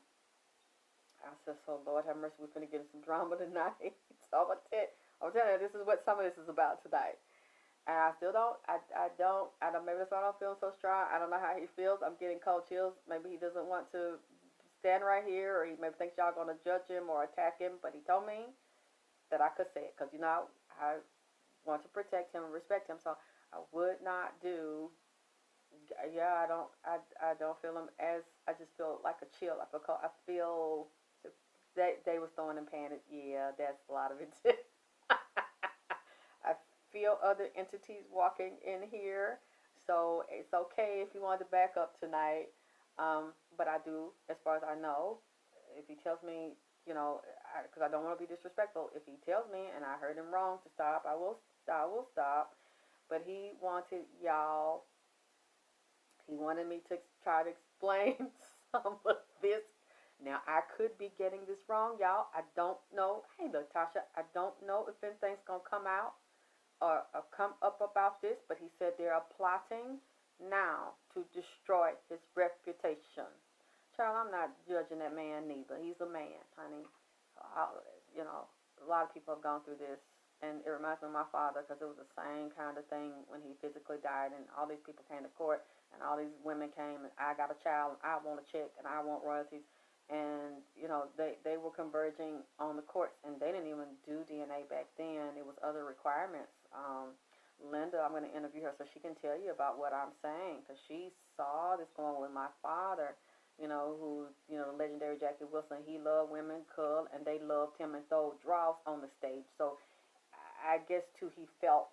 I said, so Lord have mercy, we're going to get some drama tonight. So I'm going to tell you, this is what some of this is about tonight. And I still don't, maybe that's why I don't feel so strong. I don't know how he feels. I'm getting cold chills. Maybe he doesn't want to stand right here, or he maybe thinks y'all going to judge him or attack him. But he told me that I could say it, because, I want to protect him and respect him. So I would not do, I don't feel him as, I just feel like a chill. I feel they was throwing and panning. Yeah, that's a lot of it. I feel other entities walking in here, so it's okay if you want to back up tonight. But I do, as far as I know, if he tells me, because I don't want to be disrespectful, if he tells me and I heard him wrong to stop, I will stop. But he wanted me to try to explain some of this. Now, I could be getting this wrong, y'all. I don't know. Hey, look, Tasha, I don't know if anything's going to come out or come up about this, but he said they are plotting now to destroy his reputation. Child, I'm not judging that man neither. He's a man, honey. A lot of people have gone through this, and it reminds me of my father, because it was the same kind of thing when he physically died, and all these people came to court, and all these women came, and I got a child, and I want a check, and I want royalties. And, they were converging on the courts, and they didn't even do DNA back then. It was other requirements. Linda, I'm going to interview her so she can tell you about what I'm saying, because she saw this going with my father, who, the legendary Jackie Wilson. He loved women, cull, and they loved him and throw draws on the stage. So I guess, too, he felt,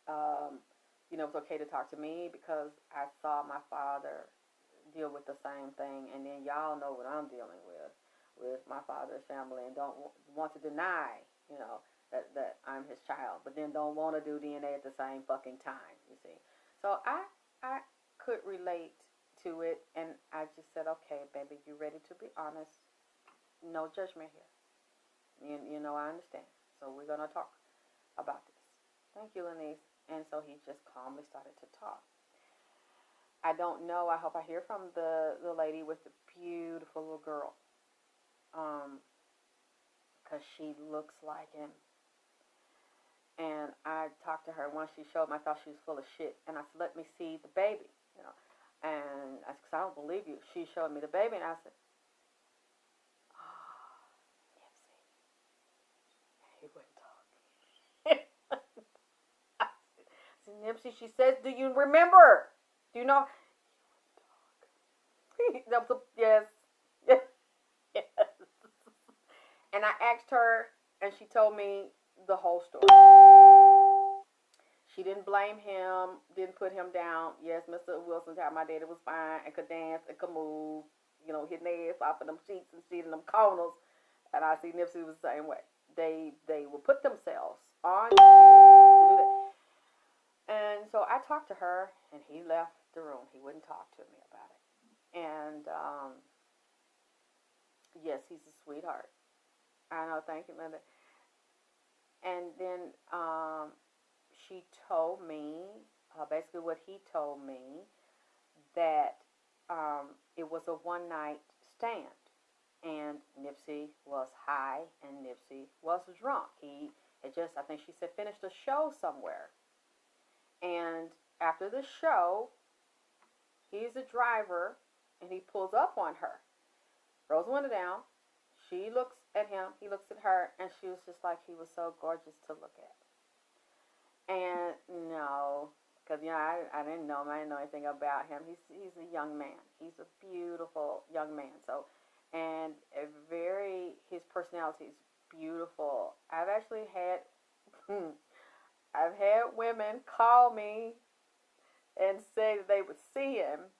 it was okay to talk to me, because I saw my father deal with the same thing, and then y'all know what I'm dealing with my father's family, and don't want to deny, that I'm his child, but then don't want to do DNA at the same fucking time, you see. So I could relate to it, and I just said, okay, baby, you ready to be honest? No judgment here. I understand. So we're gonna talk about this. Thank you, Lenise. And so he just calmly started to talk. I don't know. I hope I hear from the lady with the beautiful little girl. Because she looks like him. And I talked to her. Once she showed me, I thought she was full of shit. And I said, let me see the baby, And I said, because I don't believe you. She showed me the baby, and I said, oh, NIPSEY. He wouldn't talk. I said, NIPSEY, she says, do you remember? Do you know? That was yes. Yes. And I asked her, and she told me the whole story. She didn't blame him, didn't put him down. Yes, Mr. Wilson said my daddy was fine and could dance and could move, hitting their ass off of them sheets and shit in them corners. And I see NIPSEY was the same way. They will put themselves on you to do that. And so I talked to her, and he left the room. He wouldn't talk to me about it. And yes, he's a sweetheart. I know, thank you, Linda. And then she told me, basically what he told me, that it was a one-night stand. And NIPSEY was high, and NIPSEY was drunk. He had just, I think she said, finished a show somewhere. And after the show, he's a driver, and he pulls up on her. Rolls the window down. She looks at him. He looks at her, and she was just like, he was so gorgeous to look at. And no, because I didn't know him. I didn't know anything about him. He's a young man. He's a beautiful young man. So, and his personality is beautiful. I've actually had women call me and say that they would see him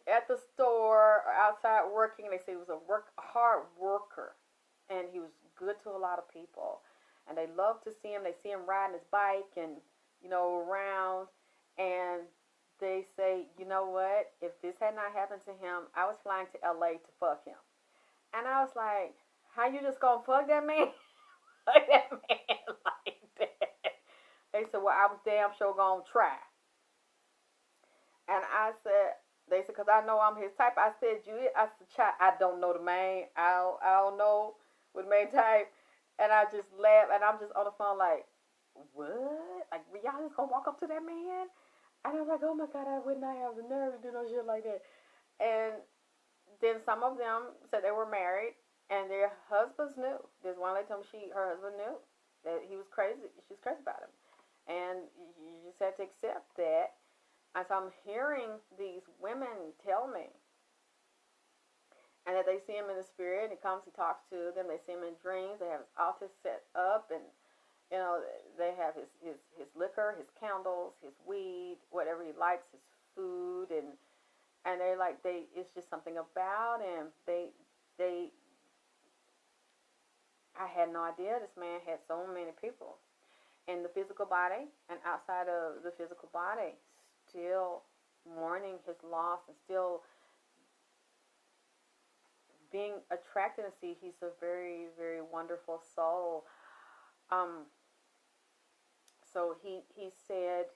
at the store or outside working. They say he was a hard worker, and he was good to a lot of people, and they love to see him. They see him riding his bike and around, and they say, you know what, if this had not happened to him, I was flying to LA to fuck him. And I was like, how you just gonna fuck that man? like that man like that. They said, well, I was damn sure gonna try. And I said, they said, because I know I'm his type. I said, I said, child, I don't know the man. I don't know what the man type. And I just laughed, and I'm just on the phone like, what? Like, y'all just gonna walk up to that man? And I was like, oh my God, I would not have the nerve to do no shit like that. And then some of them said they were married, and their husbands knew. There's one lady told me her husband knew that he was crazy. She's crazy about him. And you just had to accept that. And so I'm hearing these women tell me, and that they see him in the spirit. He comes, he talks to them. They see him in dreams. They have his altar set up, and you know they have his liquor, his candles, his weed, whatever he likes, his food, and they're like it's just something about him. They I had no idea this man had so many people in the physical body and outside of the physical body, still mourning his loss and still being attracted, and see he's a very, very wonderful soul. So he said,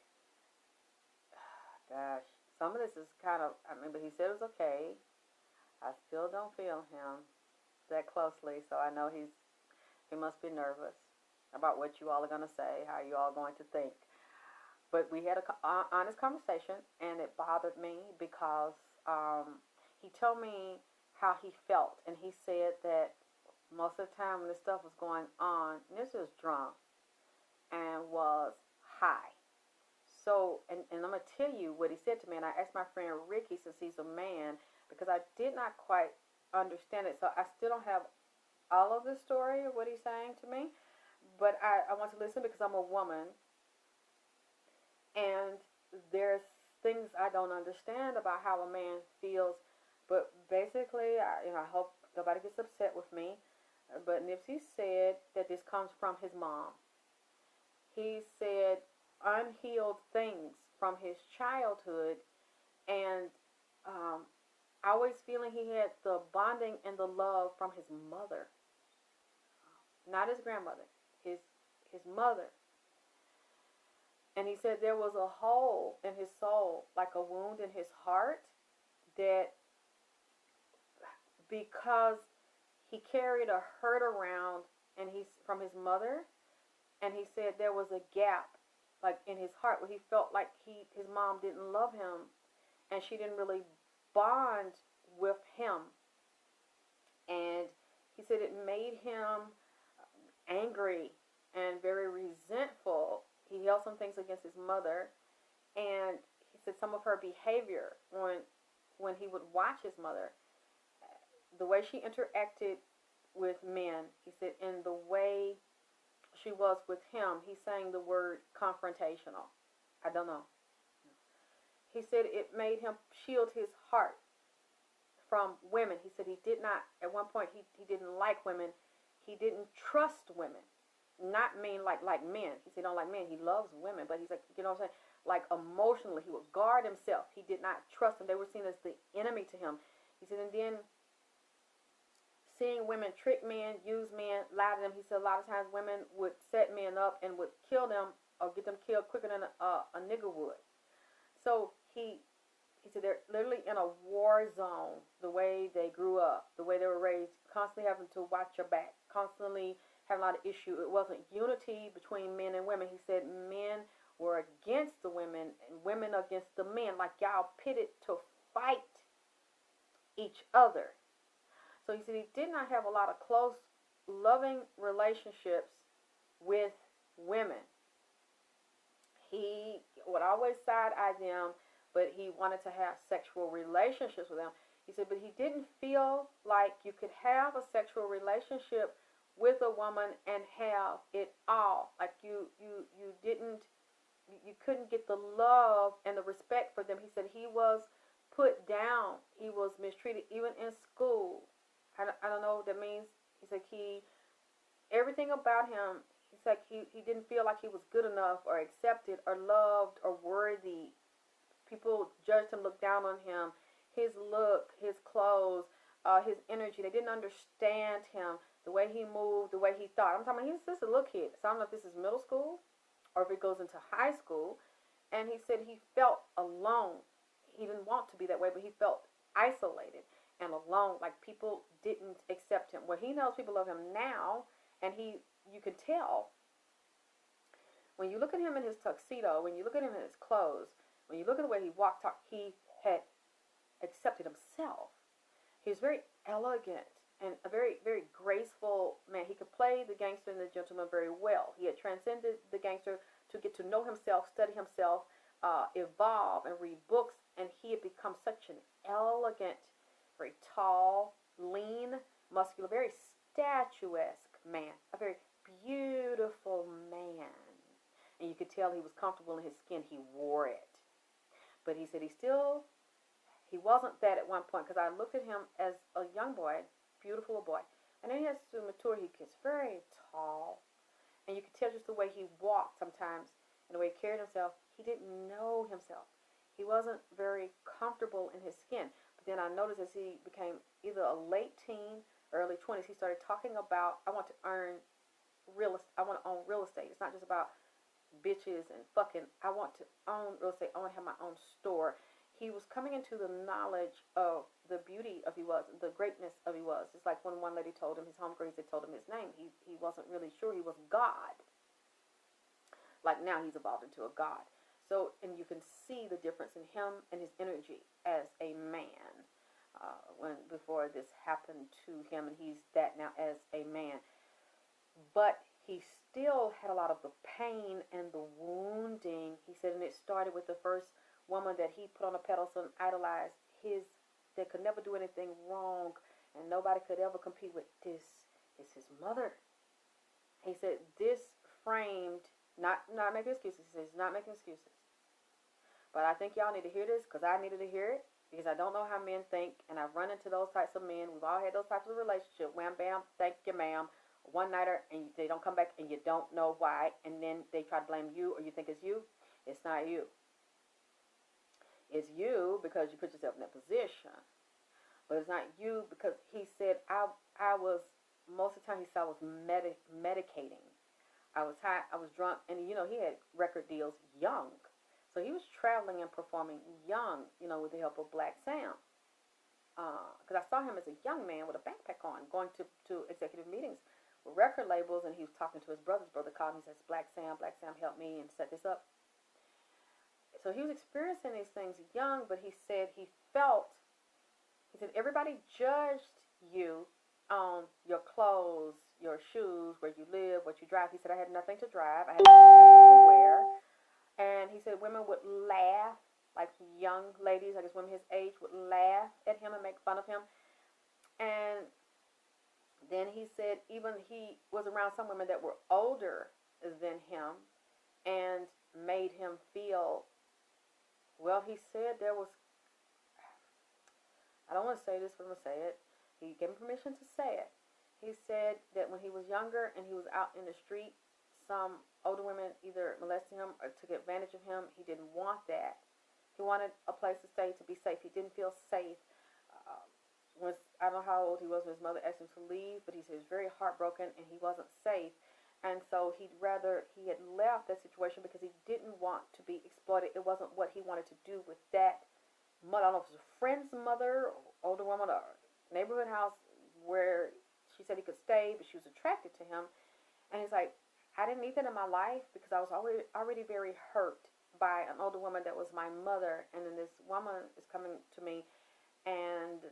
gosh, some of this is kind of, I mean, but he said it was okay. I still don't feel him that closely, so I know he must be nervous about what you all are going to say, how you all going to think. But we had an honest conversation, and it bothered me because he told me how he felt, and he said that most of the time when this stuff was going on, this was drunk and was high. So, and I'm going to tell you what he said to me, and I asked my friend Ricky, since he's a man, because I did not quite understand it, so I still don't have all of the story of what he's saying to me, but I want to listen because I'm a woman, and there's things I don't understand about how a man feels, but basically, I hope nobody gets upset with me, but Nipsey said that this comes from his mom. He said unhealed things from his childhood, and always feeling he had the bonding and the love from his mother, not his grandmother, his mother. And he said there was a hole in his soul, like a wound in his heart, that because he carried a hurt around, and he's from his mother, and he said there was a gap, like in his heart, where he felt like his mom didn't love him, and she didn't really bond with him. And he said it made him angry and very resentful. He held some things against his mother, and he said some of her behavior when he would watch his mother, the way she interacted with men, he said, in the way she was with him, he's saying the word confrontational. I don't know. He said it made him shield his heart from women. He said he did not, at one point, he didn't like women. He didn't trust women. Not mean like men. He said he don't like men. He loves women, but he's like, you know what I'm saying? Like emotionally, he would guard himself. He did not trust them. They were seen as the enemy to him. He said, and then seeing women trick men, use men, lie to them. He said a lot of times women would set men up and would kill them or get them killed quicker than a nigger would. So he said they're literally in a war zone, the way they grew up, the way they were raised, constantly having to watch your back, constantly having a lot of issue. It wasn't unity between men and women. He said men were against the women and women against the men, like y'all pitted to fight each other. So he said he did not have a lot of close, loving relationships with women. He would always side-eye them, but he wanted to have sexual relationships with them. He said, but he didn't feel like you could have a sexual relationship with a woman and have it all. Like you couldn't get the love and the respect for them. He said he was put down. He was mistreated even in school. I don't know what that means. He said everything about him, he's like he didn't feel like he was good enough or accepted or loved or worthy. People judged him, looked down on him, his look, his clothes, his energy. They didn't understand him. the way he moved, the way he thought. I'm talking about he's just a little kid. So I don't know if this is middle school or if it goes into high school. And he said he felt alone. He didn't want to be that way, but he felt isolated and alone, like people didn't accept him. Well, he knows people love him now, and you can tell when you look at him in his tuxedo, when you look at him in his clothes, when you look at the way he walked, talked, he had accepted himself. He was very elegant and a very, very graceful man. He could play the gangster and the gentleman very well. He had transcended the gangster to get to know himself, study himself, evolve, and read books. And he had become such an elegant, very tall, lean, muscular, very statuesque man. A very beautiful man. And you could tell he was comfortable in his skin. He wore it. But he said he wasn't that at one point, because I looked at him as a young boy, beautiful boy. And then he has to mature. He gets very tall. And you could tell just the way he walked sometimes and the way he carried himself. He didn't know himself. He wasn't very comfortable in his skin. But then I noticed as he became either a late teen, early 20s, he started talking about, I want to own real estate. It's not just about bitches and fucking. I want to own real estate. I want to have my own store. He was coming into the knowledge of the beauty of he was, the greatness of he was. It's like when one lady told him, his homegirl, he told him his name. He wasn't really sure he was God. Like now he's evolved into a God. So, and you can see the difference in him and his energy as a man before this happened to him, and he's that now as a man. But he still had a lot of the pain and the wounding. He said, and it started with the first woman that he put on a pedestal and idolized. That could never do anything wrong, and nobody could ever compete with. This is his mother. He said, this framed, not making excuses. He says, not making excuses. But I think y'all need to hear this, because I needed to hear it, because I don't know how men think, and I've run into those types of men. We've all had those types of relationships. Wham, bam, thank you, ma'am. One-nighter, and they don't come back, and you don't know why, and then they try to blame you, or you think it's you. It's not you. It's you because you put yourself in that position. But it's not you because he said, I was, most of the time he said I was medicating. I was high, I was drunk, and he had record deals young. So he was traveling and performing young, with the help of Black Sam. Because I saw him as a young man with a backpack on, going to executive meetings with record labels, and he was talking to his brother. His brother called him and says, Black Sam, help me and set this up. So he was experiencing these things young, but he said everybody judged you on your clothes, your shoes, where you live, what you drive. He said, I had nothing to drive. I had nothing special to wear. And he said women would laugh, like young ladies, I guess women his age, would laugh at him and make fun of him. And then he said even he was around some women that were older than him and made him feel, well, he said there was, I don't want to say this, but I'm going to say it. He gave me permission to say it. He said that when he was younger and he was out in the street, some older women either molested him or took advantage of him. He didn't want that. He wanted a place to stay, to be safe. He didn't feel safe. I don't know how old he was when his mother asked him to leave, but he said he was very heartbroken and he wasn't safe. And so he had left that situation because he didn't want to be exploited. It wasn't what he wanted to do with that mother. I don't know if it was a friend's mother, or older woman, or neighborhood house where she said he could stay, but she was attracted to him. And he's like, I didn't need that in my life because I was already very hurt by an older woman that was my mother. And then this woman is coming to me, and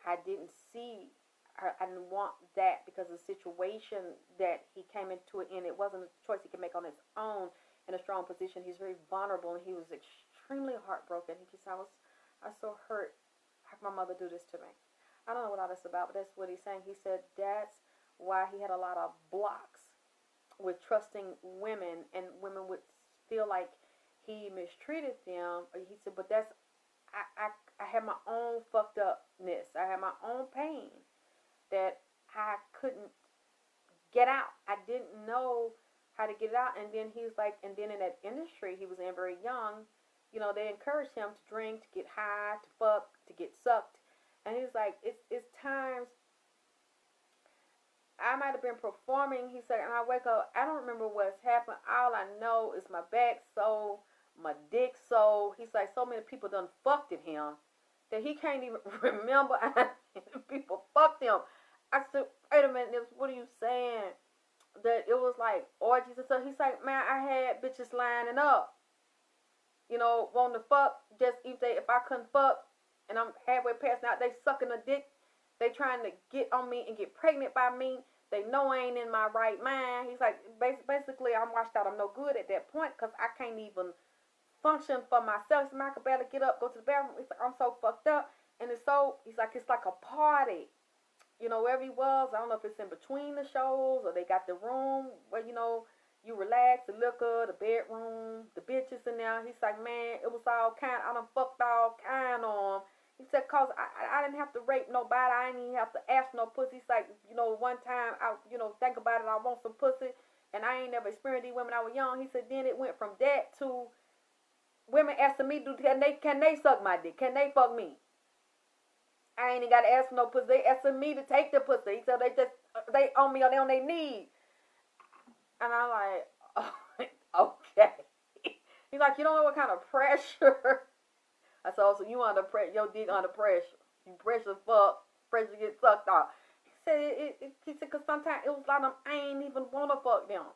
I didn't see her. I didn't want that because of the situation that he came into it in. It wasn't a choice he could make on his own in a strong position. He's very vulnerable, and he was extremely heartbroken. He said, I was so hurt. How can my mother do this to me? I don't know what all that's about, but that's what he's saying. He said that's why he had a lot of blocks with trusting women, and women would feel like he mistreated them. He said, but that's, I had my own fucked upness. I had my own pain that I couldn't get out. I didn't know how to get it out. And then he's like, and then in that industry he was in very young, they encouraged him to drink, to get high, to fuck, to get sucked. And he was like, it's times I might have been performing. He said, and I wake up, I don't remember what's happened. All I know is my back sore, my dick sore. He's like, so many people done fucked at him that he can't even remember people fucked him. I said, wait a minute, what are you saying? That it was like orgies and stuff. He's like, man, I had bitches lining up, wanting to fuck. Just if I couldn't fuck and I'm halfway passing out, they sucking a dick. They trying to get on me and get pregnant by me. They know I ain't in my right mind. He's like, basically, I'm washed out. I'm no good at that point because I can't even function for myself. So I could barely get up, go to the bathroom. He's like, I'm so fucked up. And he's like, it's like a party. Wherever he was, I don't know if it's in between the shows or they got the room where, you relax, the liquor, the bedroom, the bitches in there. He's like, man, it was all kind. I done fucked all kind on him. He said, cause I didn't have to rape nobody. I didn't even have to ask no pussy. He's like, one time I, think about it, I want some pussy. And I ain't never experienced these women when I was young. He said, then it went from that to women asking me, can they suck my dick? Can they fuck me? I ain't even got to ask for no pussy. They asking me to take the pussy. He said they on me or they on their knees. And I'm like, oh, okay. He's like, you don't know what kind of pressure. I said, oh, so you under pressure, your dick under pressure. You pressure fuck, pressure get sucked off. He said, because sometimes it was like I ain't even want to fuck them.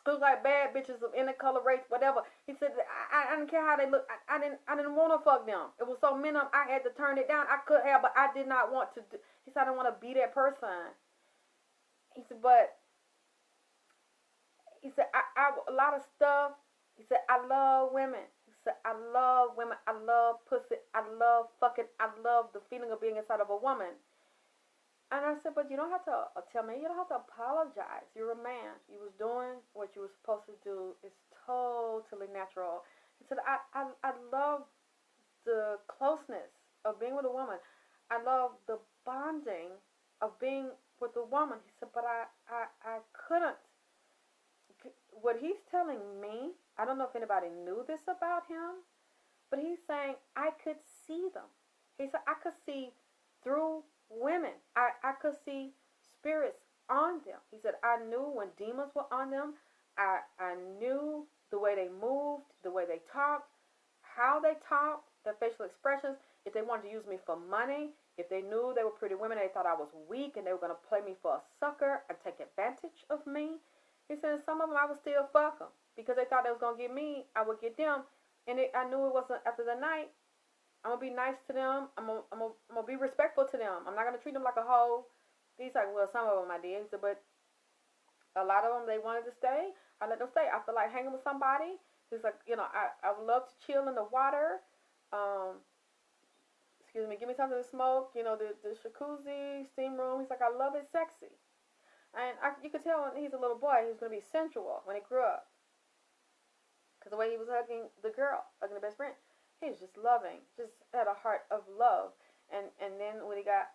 It was like bad bitches of any color, race, whatever. He said, I didn't care how they look. I didn't want to fuck them. It was so many of them, I had to turn it down. I could have, but I did not want to. He said, I didn't want to be that person. He said, but he said, I a lot of stuff. He said, I love women. He said, I love women. I love pussy. I love fucking. I love the feeling of being inside of a woman. And I said, but you don't have to tell me. You don't have to apologize. You're a man. You was doing what you were supposed to do. It's totally natural. He said, I love the closeness of being with a woman. I love the bonding of being with a woman. He said, but I couldn't. What he's telling me, I don't know if anybody knew this about him, but he's saying I could see them. He said, I could see through women. I could see spirits on them. He said, I knew when demons were on them. I knew the way they moved, the way they talked, how they talked, their facial expressions. If they wanted to use me for money, if they knew they were pretty women, they thought I was weak and they were going to play me for a sucker and take advantage of me. He said, some of them I would still fuck them because they thought they was going to get me. I would get them. And I knew it wasn't after the night. I'm going to be nice to them. I'm going to be respectful to them. I'm not going to treat them like a hoe. He's like, well, some of them I did. He said, but a lot of them, they wanted to stay. I let them stay. I feel like hanging with somebody. He's like, I would love to chill in the water. Excuse me, give me something to smoke. The jacuzzi, steam room. He's like, I love it sexy. And you could tell when he's a little boy, he was going to be sensual when he grew up. Because the way he was hugging the girl, hugging the best friend. He was just loving, just had a heart of love. And then when he got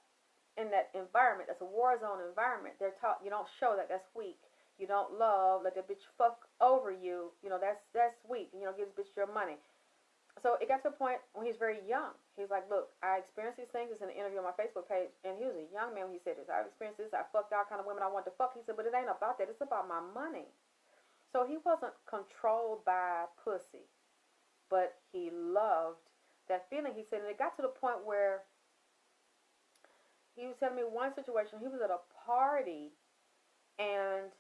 in that environment, that's a war zone environment, they're taught you don't show that, that's weak. You don't love, let that bitch fuck over you. That's weak. And give this bitch your money. So it got to a point when he's very young. He's like, look, I experienced these things. It's in an interview on my Facebook page. And he was a young man when he said this. I've experienced this. I fucked all kind of women I wanted to fuck. He said, but it ain't about that. It's about my money. So he wasn't controlled by pussy. But he loved that feeling. He said, and it got to the point where he was telling me one situation. He was at a party, and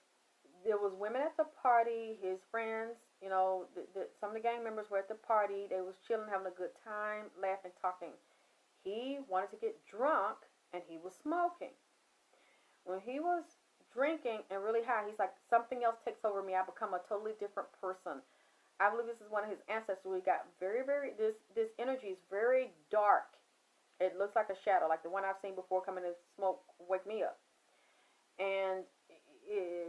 there was women at the party, his friends, some of the gang members were at the party. They was chilling, having a good time, laughing, talking. He wanted to get drunk, and he was smoking. When he was drinking and really high, he's like, something else takes over me. I become a totally different person. I believe this is one of his ancestors. We got very, very, this energy is very dark. It looks like a shadow, like the one I've seen before coming to smoke, wake me up. And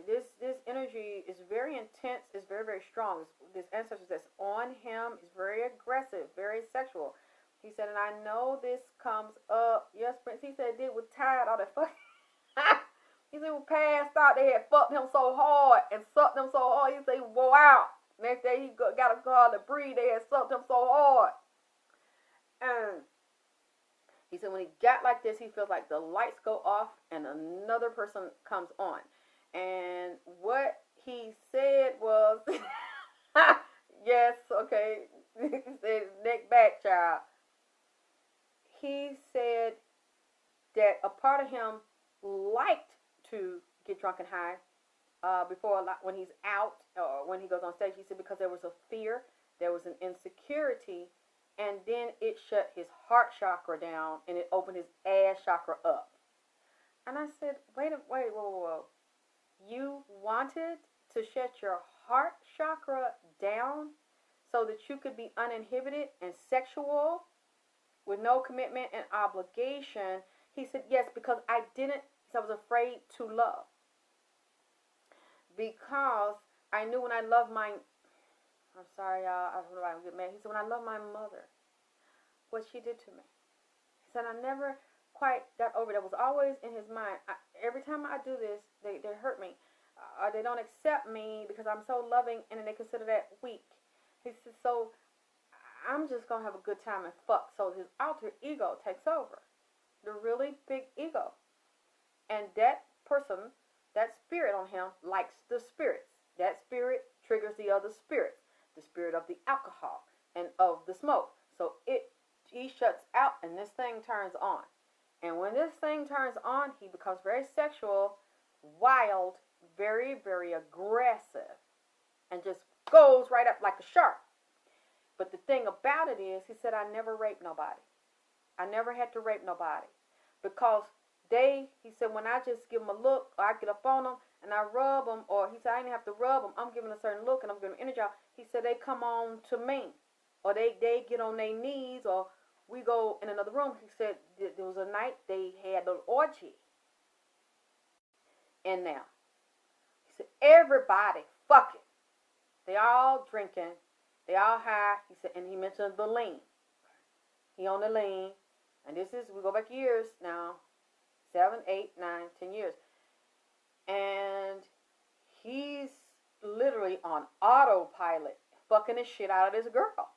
this energy is very intense. It's very, very strong. This ancestor that's on him is very aggressive, very sexual. He said, and I know this comes up. Yes, Prince. He said, it was tired, all that fucking. He said, he was passed out. They had fucked him so hard and sucked him so hard. He said, he wore out. Next day, he got a car to breathe. They had sucked him so hard. And He said when he got like this, he feels like the lights go off and another person comes on. And what he said was, yes, okay, he said neck back, child. He said that a part of him liked to get drunk and high before a lot, when he's out or when he goes on stage. He said because there was a fear, there was an insecurity, and then it shut his heart chakra down and it opened his ass chakra up. And I said, wait, whoa. You wanted to shut your heart chakra down so that you could be uninhibited and sexual with no commitment and obligation. He said, yes, because I was afraid to love. Because I knew when I loved I'm sorry, y'all, I don't know why I get mad. He said, when I loved my mother, what she did to me. He said, I never quite got over it. That was always in his mind. Every time I do this, they hurt me. Or they don't accept me because I'm so loving, and then they consider that weak. He said, so I'm just going to have a good time and fuck. So his alter ego takes over. The really big ego. And that person, that spirit on him, likes the spirits. That spirit triggers the other spirits. The spirit of the alcohol and of the smoke. So he shuts out and this thing turns on. And when this thing turns on, he becomes very sexual, wild, very, very aggressive, and just goes right up like a shark. But the thing about it is, he said, I never raped nobody. I never had to rape nobody. Because he said, when I just give them a look, or I get up on them, and I rub them, or he said, I didn't have to rub them, I'm giving a certain look, and I'm giving energy out. He said, they come on to me. Or they get on their knees, or we go in another room. He said, there was a night they had an orgy in there. He said, everybody fucking. They all drinking. They all high. He said, and he mentioned the lean. He on the lean. And we go back years now. 7, 8, 9, 10 years. And he's literally on autopilot, fucking the shit out of this girl.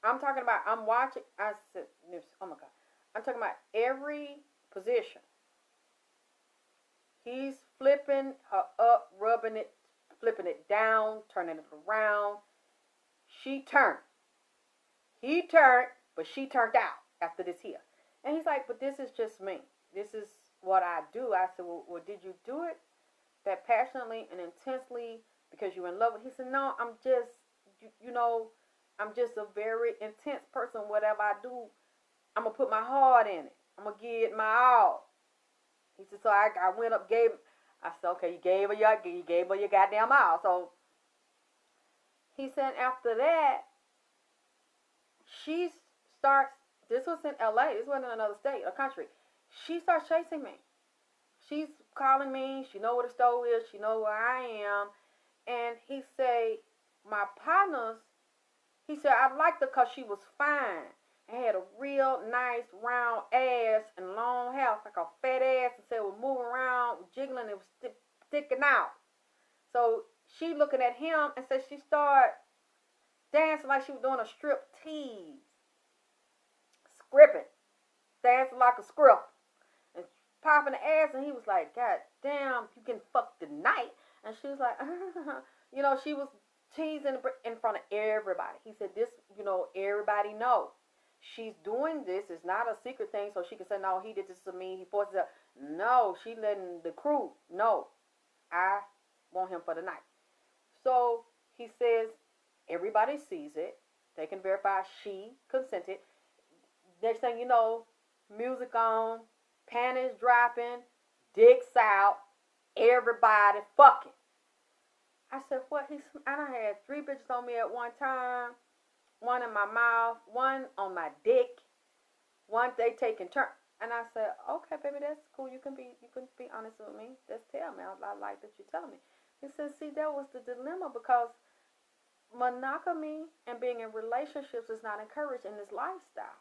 I'm watching, I said, oh my God. I'm talking about every position. He's flipping her up, rubbing it, flipping it down, turning it around. She turned. He turned, but she turned out after this here. And he's like, but this is just me. This is what I do. I said, well, did you do it that passionately and intensely because you're in love with? He said, no, I'm just, I'm just a very intense person. Whatever I do, I'm going to put my heart in it. I'm going to give it my all. He said, so I went up, I said, okay, you gave her your goddamn all. So he said after that, she starts, this was in LA, this wasn't in another state or country. She starts chasing me. She's calling me. She know where the store is. She know where I am. And he said, my partners, he said, I liked her because she was fine. And had a real nice round ass and long hair, like a fat ass. And said it was moving around, jiggling, it was sticking out. So she looking at him and said she started dancing like she was doing a strip tease. Scripping. Dancing like a script. And popping the ass, and he was like, God damn, you can fuck tonight. And she was like, she was teasing in front of everybody. He said, this, everybody know. She's doing this. It's not a secret thing, so she can say, no, he did this to me. He forced it. No, she letting the crew know. I want him for the night. So he says, everybody sees it. They can verify she consented. Next thing you know, music on, panties dropping, dicks out, everybody fucking. I said, what? I done had 3 bitches on me at one time. One in my mouth, one on my dick, one they taking turn. And I said, okay, baby, that's cool. You can be honest with me. Just tell me. I like that you tell me. He said, see, that was the dilemma because monogamy and being in relationships is not encouraged in this lifestyle.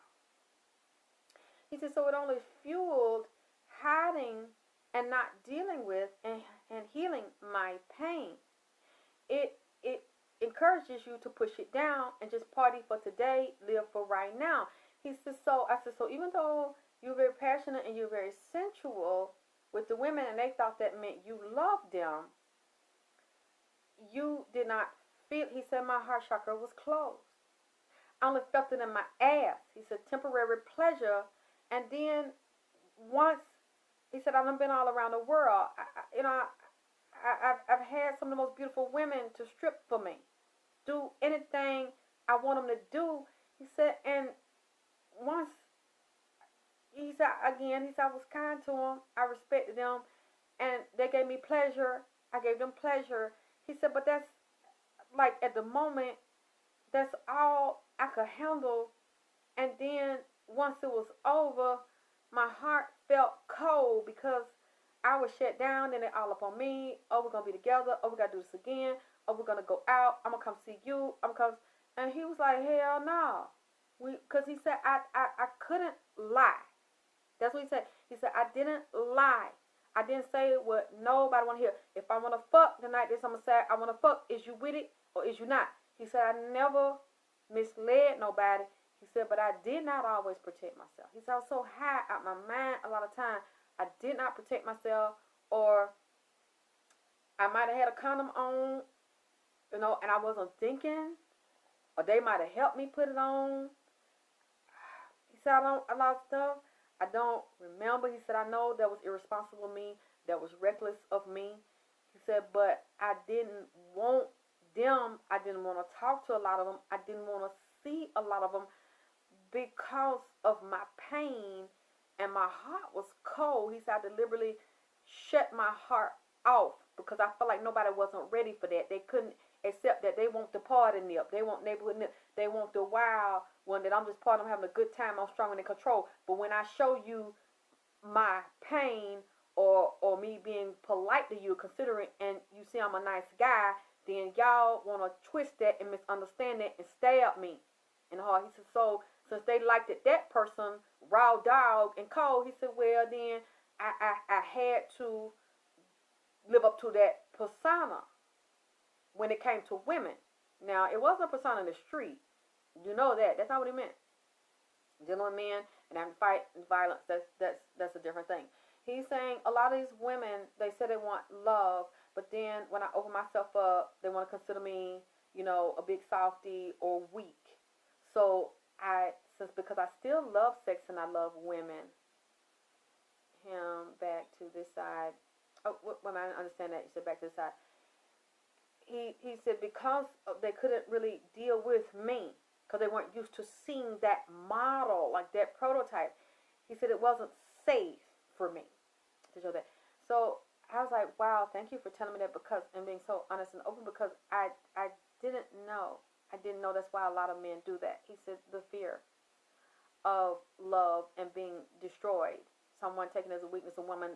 He said, so it only fueled hiding and not dealing with and healing my pain. It encourages you to push it down and just party for today, live for right now. He said, so I said, so even though you're very passionate and you're very sensual with the women, and they thought that meant you loved them, you did not feel. He said my heart chakra was closed. I only felt it in my ass. He said temporary pleasure, and then once he said I've been all around the world. I've had some of the most beautiful women to strip for me, do anything I want them to do. He said, and once he said again, he said I was kind to them, I respected them, and they gave me pleasure. I gave them pleasure. He said, but that's like at the moment, that's all I could handle. And then once it was over, my heart felt cold because I was shut down and they all up on me. Oh, we're going to be together. Oh, we got to do this again. Oh, we're going to go out. I'm going to come see you. I'm going to come. And he was like, hell no. Because he said, I couldn't lie. That's what he said. He said, I didn't lie. I didn't say what nobody want to hear. If I want to fuck tonight, this I'm going to say, I want to fuck. Is you with it or is you not? He said, I never misled nobody. He said, but I did not always protect myself. He said, I was so high out my mind a lot of times. I did not protect myself, or I might have had a condom on, and I wasn't thinking, or they might have helped me put it on. He said, a lot of stuff I don't remember. He said, I know that was irresponsible of me, that was reckless of me. He said, but I didn't want them. I didn't want to talk to a lot of them. I didn't want to see a lot of them because of my pain. And my heart was cold. He said, I deliberately shut my heart off because I felt like nobody wasn't ready for that. They couldn't accept that. They want the party nip. They want neighborhood nip. They want the wild one that I'm just part of them having a good time. I'm strong and in control. But when I show you my pain or me being polite to you, considering, and you see I'm a nice guy, then y'all want to twist that and misunderstand it and stab me in the heart. He said, so since they liked it, that person, raw dog and cold, he said, well, then I had to live up to that persona when it came to women. Now, it wasn't a persona in the street. You know that. That's not what he meant. Dealing with men and having fight and violence, that's a different thing. He's saying a lot of these women, they say they want love, but then when I open myself up, they want to consider me, a big softie or weak. So because I still love sex and I love women, him back to this side. Oh, when I understand that, you said back to this side. He said because they couldn't really deal with me because they weren't used to seeing that model, like that prototype. He said it wasn't safe for me to show that. So I was like, wow, thank you for telling me that and being so honest and open because I didn't know. I didn't know that's why a lot of men do that. He said the fear of love and being destroyed. Someone taking it as a weakness, a woman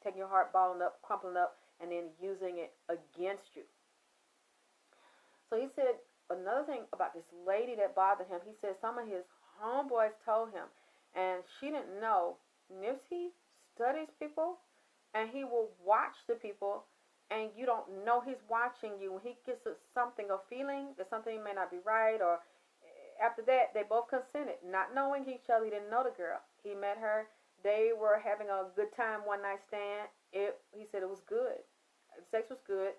taking your heart, balling up, crumpling up, and then using it against you. So he said another thing about this lady that bothered him. He said some of his homeboys told him, and she didn't know, NIPSEY studies people, and he will watch the people, and you don't know he's watching you. When he gets something, a feeling that something may not be right, or after that, they both consented, not knowing each other. He didn't know the girl. He met her. They were having a good time, one night stand. He said it was good. Sex was good.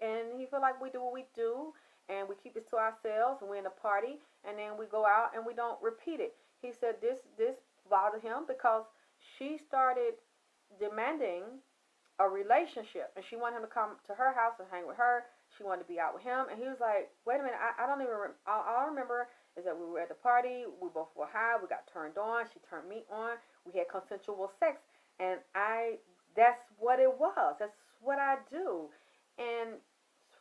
And he felt like we do what we do, and we keep this to ourselves, and we're in a party, and then we go out and we don't repeat it. He said this bothered him because she started demanding a relationship, and she wanted him to come to her house and hang with her. She wanted to be out with him, and he was like, wait a minute, I don't even all I remember is that we were at the party, we both were high, we got turned on, she turned me on, we had consensual sex, and that's what it was. That's what I do. And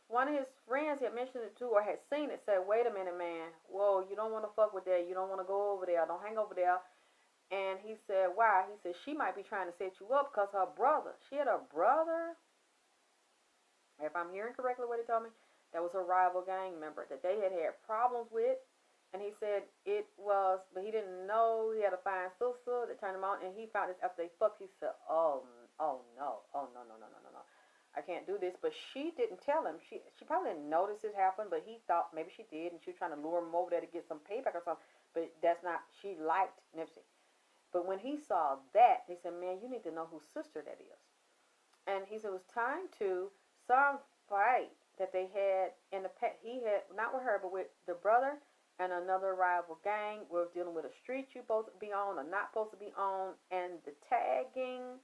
one of his friends had mentioned it to or had seen it, said, wait a minute, man, whoa, you don't want to fuck with that, you don't want to go over there, don't hang over there. And he said, why? He said, she might be trying to set you up because her brother, she had a brother, if I'm hearing correctly what he told me, that was a rival gang member that they had problems with. And he said it was, but he didn't know he had a fine sister that turned him on. And he found this after they fucked. He said, oh no. I can't do this. But she didn't tell him. She probably didn't notice it happened, but he thought maybe she did, and she was trying to lure him over there to get some payback or something. But that's not, she liked Nipsey. But when he saw that, he said, man, you need to know whose sister that is. And he said it was time to some fight that they had in the past. He had, not with her, but with the brother and another rival gang. Was dealing with a street you supposed to be on or not supposed to be on, and the tagging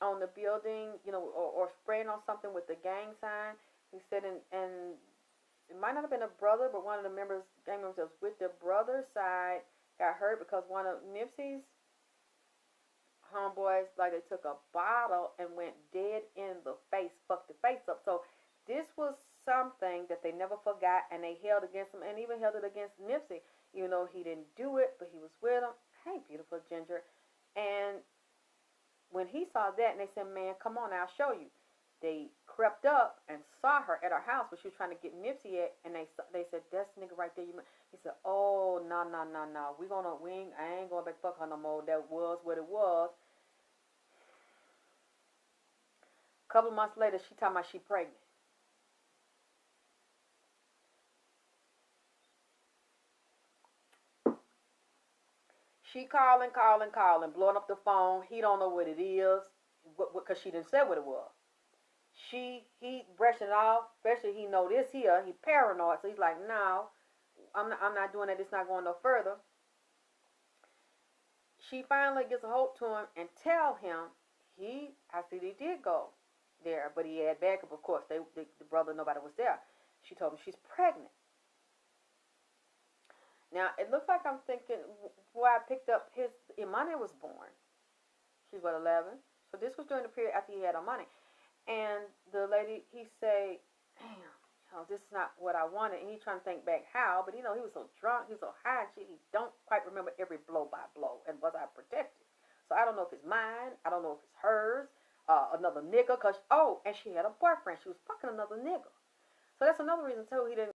on the building, you know, or spraying on something with the gang sign. He said, and it might not have been a brother, but one of the gang members that was with the brother's side got hurt because one of Nipsey's homeboys, like, they took a bottle and went dead in the face, fucked the face up. So this was something that they never forgot, and they held against him, and even held it against Nipsey, even though he didn't do it, but he was with him. Hey, beautiful Ginger. And when he saw that, and they said, man, come on, I'll show you. They crept up and saw her at her house where she was trying to get Nipsey at, and they said, that's the nigga right there. He said, oh, no. I ain't going back fuck her no more. That was what it was. A couple of months later, she talking about she pregnant. She calling, blowing up the phone. He don't know what it is, because she didn't say what it was. He brushing it off, especially he know this here. He paranoid, so he's like, no, I'm not doing that. It's not going no further. She finally gets a hold to him and tell him I see he did go there, but he had backup, of course. The brother, nobody was there. She told him she's pregnant. Now, it looks like I'm thinking where I picked up Imani was born. She's, what, 11? So this was during the period after he had Imani. And the lady, he say, damn, this is not what I wanted. And he's trying to think back how, but, he was so drunk, he was so high, he don't quite remember every blow by blow. And was I protected? So I don't know if it's mine. I don't know if it's hers. Another nigga. And she had a boyfriend. She was fucking another nigga. So that's another reason, too, he didn't